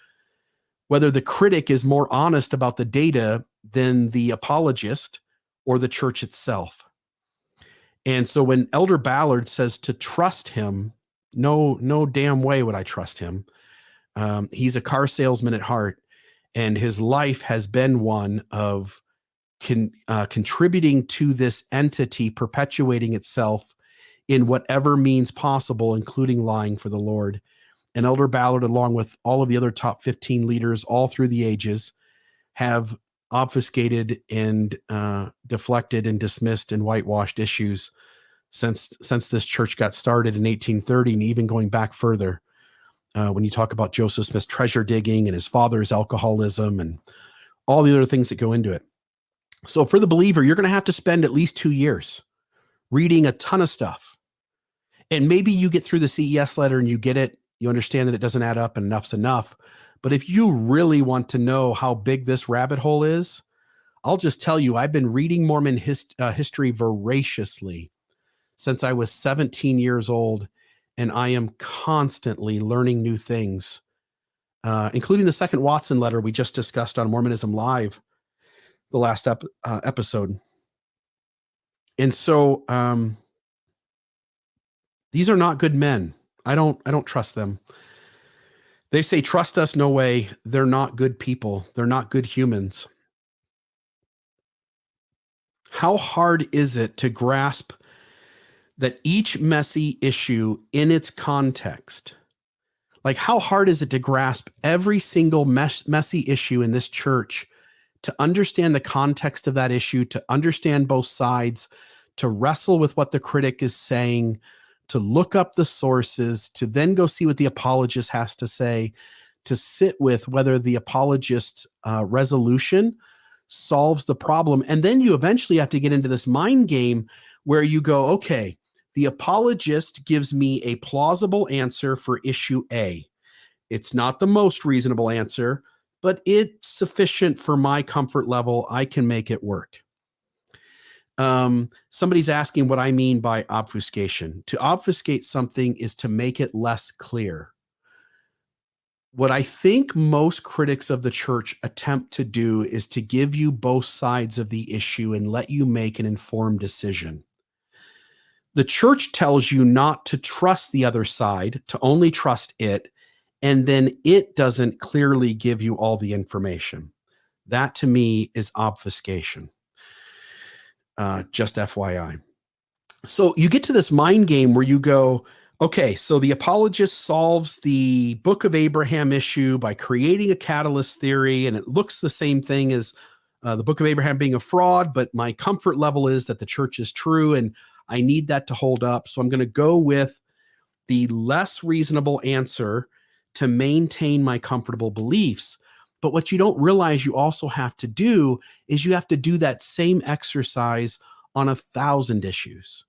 the critic is more honest about the data than the apologist or the church itself. And so when Elder Ballard says to trust him, no damn way would I trust him. He's a car salesman at heart, and his life has been one of contributing to this entity perpetuating itself in whatever means possible, including lying for the Lord. And Elder Ballard, along with all of the other top 15 leaders all through the ages, have obfuscated and deflected and dismissed and whitewashed issues since this church got started in 1830, and even going back further. When you talk about Joseph Smith's treasure digging and his father's alcoholism and all the other things that go into it. So for the believer, you're going to have to spend at least 2 years reading a ton of stuff. And maybe you get through the CES letter and you get it. You understand that it doesn't add up and enough's enough. But if you really want to know how big this rabbit hole is, I'll just tell you, I've been reading Mormon history voraciously since I was 17 years old. And I am constantly learning new things, including the second Watson letter we just discussed on Mormonism Live, the last episode. And so these are not good men. I don't trust them. They say, trust us, no way. They're not good people. They're not good humans. How hard is it to grasp that each messy issue in its context, like how hard is it to grasp every single messy issue in this church, to understand the context of that issue, to understand both sides, to wrestle with what the critic is saying, to look up the sources, to then go see what the apologist has to say, to sit with whether the apologist's resolution solves the problem. And then you eventually have to get into this mind game where you go, okay, the apologist gives me a plausible answer for issue A. It's not the most reasonable answer, but it's sufficient for my comfort level. I can make it work. Somebody's asking what I mean by obfuscation. To obfuscate something is to make it less clear. What I think most critics of the church attempt to do is to give you both sides of the issue and let you make an informed decision. The church tells you not to trust the other side, to only trust it, and then it doesn't clearly give you all the information. That to me is obfuscation. Just FYI. So you get to this mind game where you go, okay, so the apologist solves the Book of Abraham issue by creating a catalyst theory, and it looks the same thing as the Book of Abraham being a fraud, but my comfort level is that the church is true, and I need that to hold up. So I'm going to go with the less reasonable answer to maintain my comfortable beliefs. But what you don't realize you also have to do is you have to do that same exercise on 1,000 issues.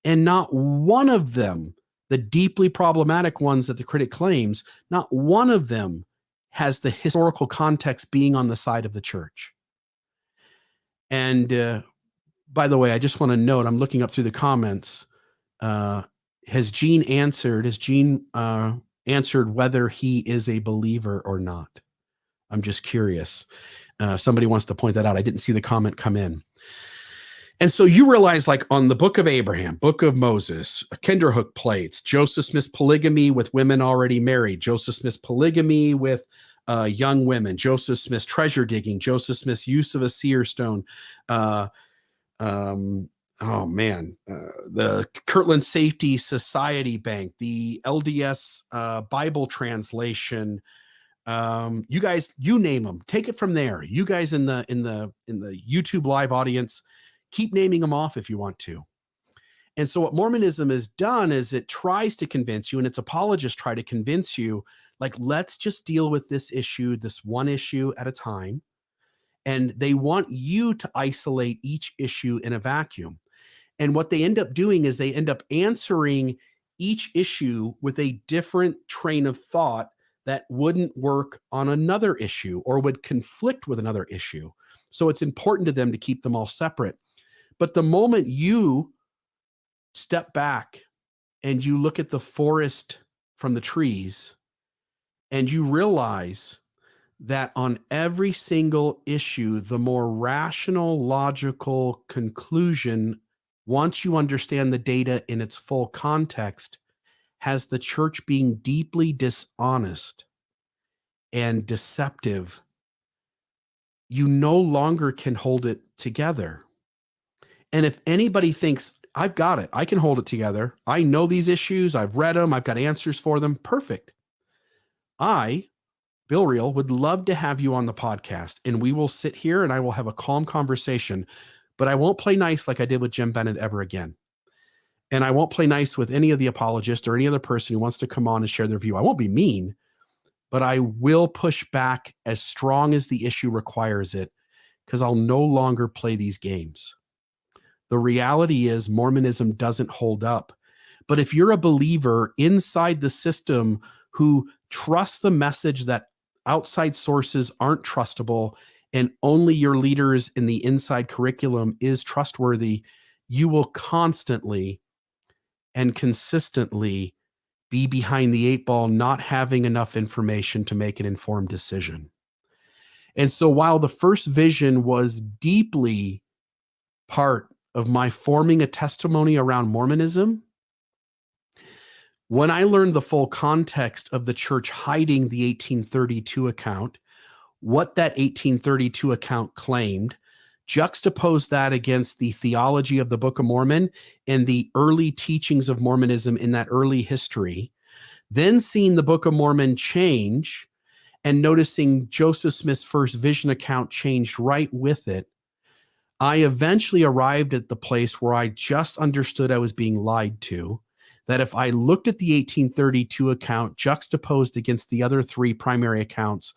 And not one of them, the deeply problematic ones that the critic claims, not one of them has the historical context being on the side of the church. And by the way, I just want to note, I'm looking up through the comments. Has Gene answered whether he is a believer or not? I'm just curious. Somebody wants to point that out. I didn't see the comment come in. And so you realize, like on the Book of Abraham, Book of Moses, Kinderhook plates, Joseph Smith's polygamy with women already married, Joseph Smith's polygamy with young women, Joseph Smith's treasure digging, Joseph Smith's use of a seer stone, the Kirtland Safety Society Bank, the LDS Bible translation. You guys, you name them, take it from there. You guys in the YouTube live audience, keep naming them off if you want to. And so what Mormonism has done is it tries to convince you, and its apologists try to convince you, like, let's just deal with this issue, this one issue at a time. And they want you to isolate each issue in a vacuum. And what they end up doing is they end up answering each issue with a different train of thought that wouldn't work on another issue or would conflict with another issue. So it's important to them to keep them all separate. But the moment you step back and you look at the forest from the trees and you realize that on every single issue, the more rational, logical conclusion, once you understand the data in its full context, has the church being deeply dishonest and deceptive, you no longer can hold it together. And if anybody thinks, I've got it, I can hold it together, I know these issues, I've read them, I've got answers for them, perfect. I, Bill Reel, would love to have you on the podcast, and we will sit here and I will have a calm conversation, but I won't play nice like I did with Jim Bennett ever again. And I won't play nice with any of the apologists or any other person who wants to come on and share their view. I won't be mean, but I will push back as strong as the issue requires it, because I'll no longer play these games. The reality is Mormonism doesn't hold up. But if you're a believer inside the system who trusts the message that outside sources aren't trustable and only your leaders in the inside curriculum is trustworthy, you will constantly and consistently be behind the 8 ball, not having enough information to make an informed decision. And so while the first vision was deeply part of my forming a testimony around Mormonism, when I learned the full context of the church hiding the 1832 account, what that 1832 account claimed, juxtapose that against the theology of the Book of Mormon and the early teachings of Mormonism in that early history, then seeing the Book of Mormon change and noticing Joseph Smith's first vision account changed right with it, I eventually arrived at the place where I just understood I was being lied to, that if I looked at the 1832 account juxtaposed against the other 3 primary accounts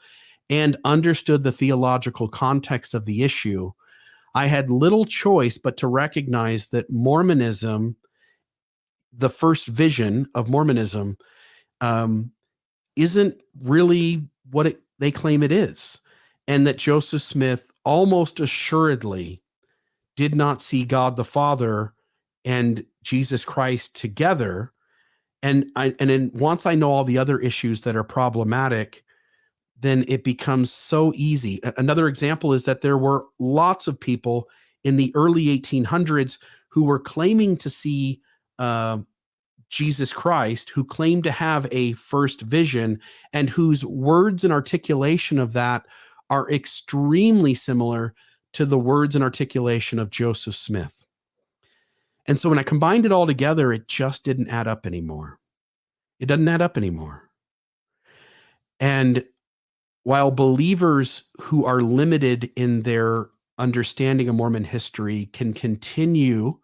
and understood the theological context of the issue, I had little choice but to recognize that Mormonism, the first vision of Mormonism, isn't really what they claim it is. And that Joseph Smith almost assuredly did not see God the Father and Jesus Christ together. And then once I know all the other issues that are problematic, then it becomes so easy. Another example is that there were lots of people in the early 1800s who were claiming to see Jesus Christ, who claimed to have a first vision, and whose words and articulation of that are extremely similar to the words and articulation of Joseph Smith. And so when I combined it all together, it just didn't add up anymore. It doesn't add up anymore. And while believers who are limited in their understanding of Mormon history can continue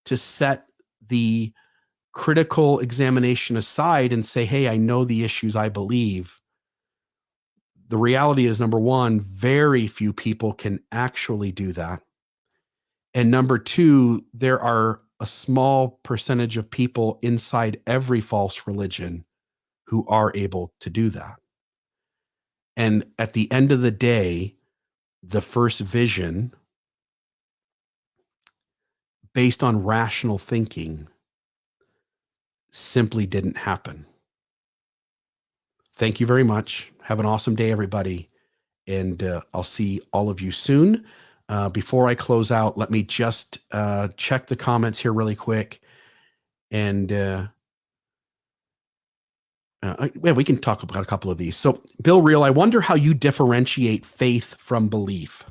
to set the critical examination aside and say, hey, I know the issues I believe, the reality is, number one, very few people can actually do that. And number two, there are a small percentage of people inside every false religion who are able to do that. And at the end of the day, the first vision, based on rational thinking, simply didn't happen. Thank you very much. Have an awesome day, everybody. And I'll see all of you soon. Before I close out, let me just check the comments here really quick. And we can talk about a couple of these. So Bill Reel, I wonder how you differentiate faith from belief.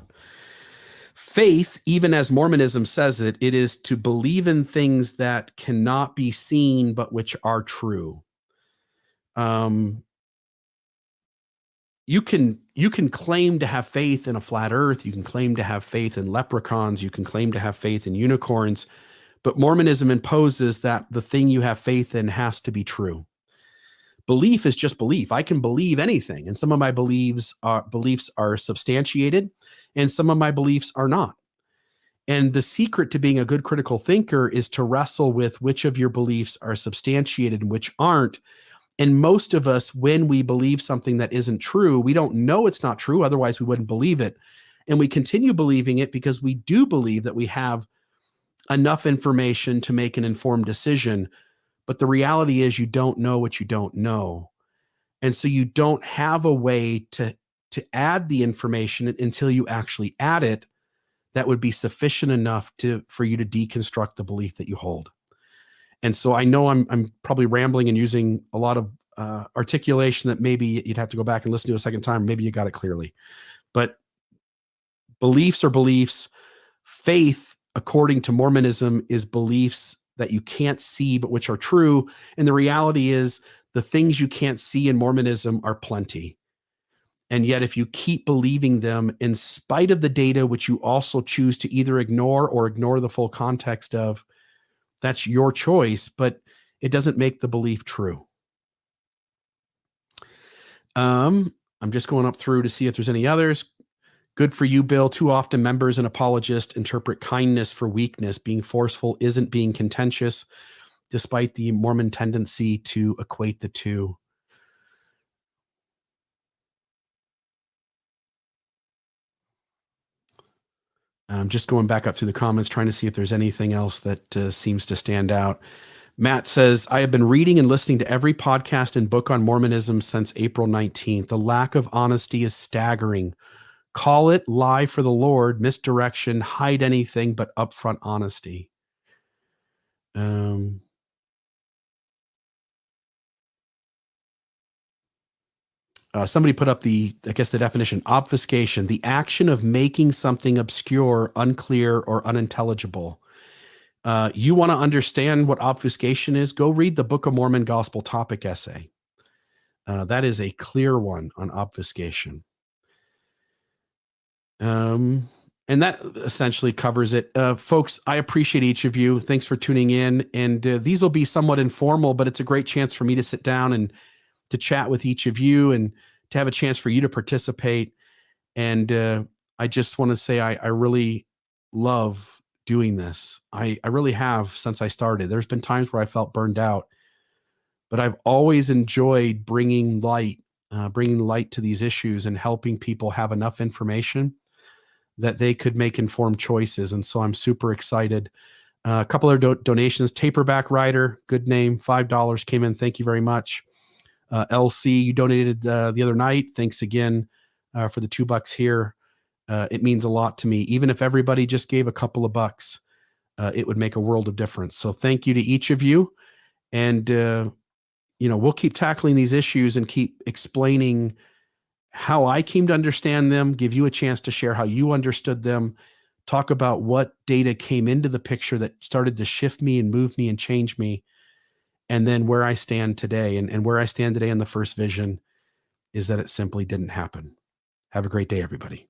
Faith, even as Mormonism says it, it is to believe in things that cannot be seen, but which are true. You can claim to have faith in a flat earth. You can claim to have faith in leprechauns. You can claim to have faith in unicorns, but Mormonism imposes that the thing you have faith in has to be true. Belief is just belief. I can believe anything, and some of my beliefs are substantiated, and some of my beliefs are not. And the secret to being a good critical thinker is to wrestle with which of your beliefs are substantiated and which aren't. And most of us, when we believe something that isn't true, we don't know it's not true. Otherwise, we wouldn't believe it. And we continue believing it because we do believe that we have enough information to make an informed decision. But the reality is you don't know what you don't know. And so you don't have a way to add the information until you actually add it that would be sufficient enough for you to deconstruct the belief that you hold. And so I know I'm probably rambling and using a lot of articulation that maybe you'd have to go back and listen to a second time. Maybe you got it clearly. But beliefs are beliefs. Faith, according to Mormonism, is beliefs that you can't see, but which are true. And the reality is the things you can't see in Mormonism are plenty. And yet, if you keep believing them in spite of the data, which you also choose to either ignore or ignore the full context of, that's your choice, but it doesn't make the belief true. I'm just going up through to see if there's any others. Good for you, Bill. Too often members and apologists interpret kindness for weakness. Being forceful isn't being contentious, despite the Mormon tendency to equate the two. I'm just going back up through the comments, trying to see if there's anything else that seems to stand out. Matt says, I have been reading and listening to every podcast and book on Mormonism since April 19th. The lack of honesty is staggering. Call it lie for the Lord, misdirection, hide anything but upfront honesty. Somebody put up the definition: obfuscation, the action of making something obscure, unclear, or unintelligible. You want to understand what obfuscation is? Go read the Book of Mormon Gospel Topic Essay. That is a clear one on obfuscation. And that essentially covers it. Folks, I appreciate each of you. Thanks for tuning in. And these will be somewhat informal, but it's a great chance for me to sit down and to chat with each of you and to have a chance for you to participate. And I just want to say I really love doing this. I really have since I started. There's been times where I felt burned out, but I've always enjoyed bringing light to these issues and helping people have enough information that they could make informed choices. And so I'm super excited. A couple of donations. Taperback Rider, good name, $5 came in. Thank you very much. LC, you donated the other night. Thanks again for the $2 here. It means a lot to me. Even if everybody just gave a couple of bucks, it would make a world of difference. So thank you to each of you. And, we'll keep tackling these issues and keep explaining how I came to understand them, give you a chance to share how you understood them, talk about what data came into the picture that started to shift me and move me and change me, and then where I stand today. And where I stand today in the first vision is that it simply didn't happen. Have a great day, everybody.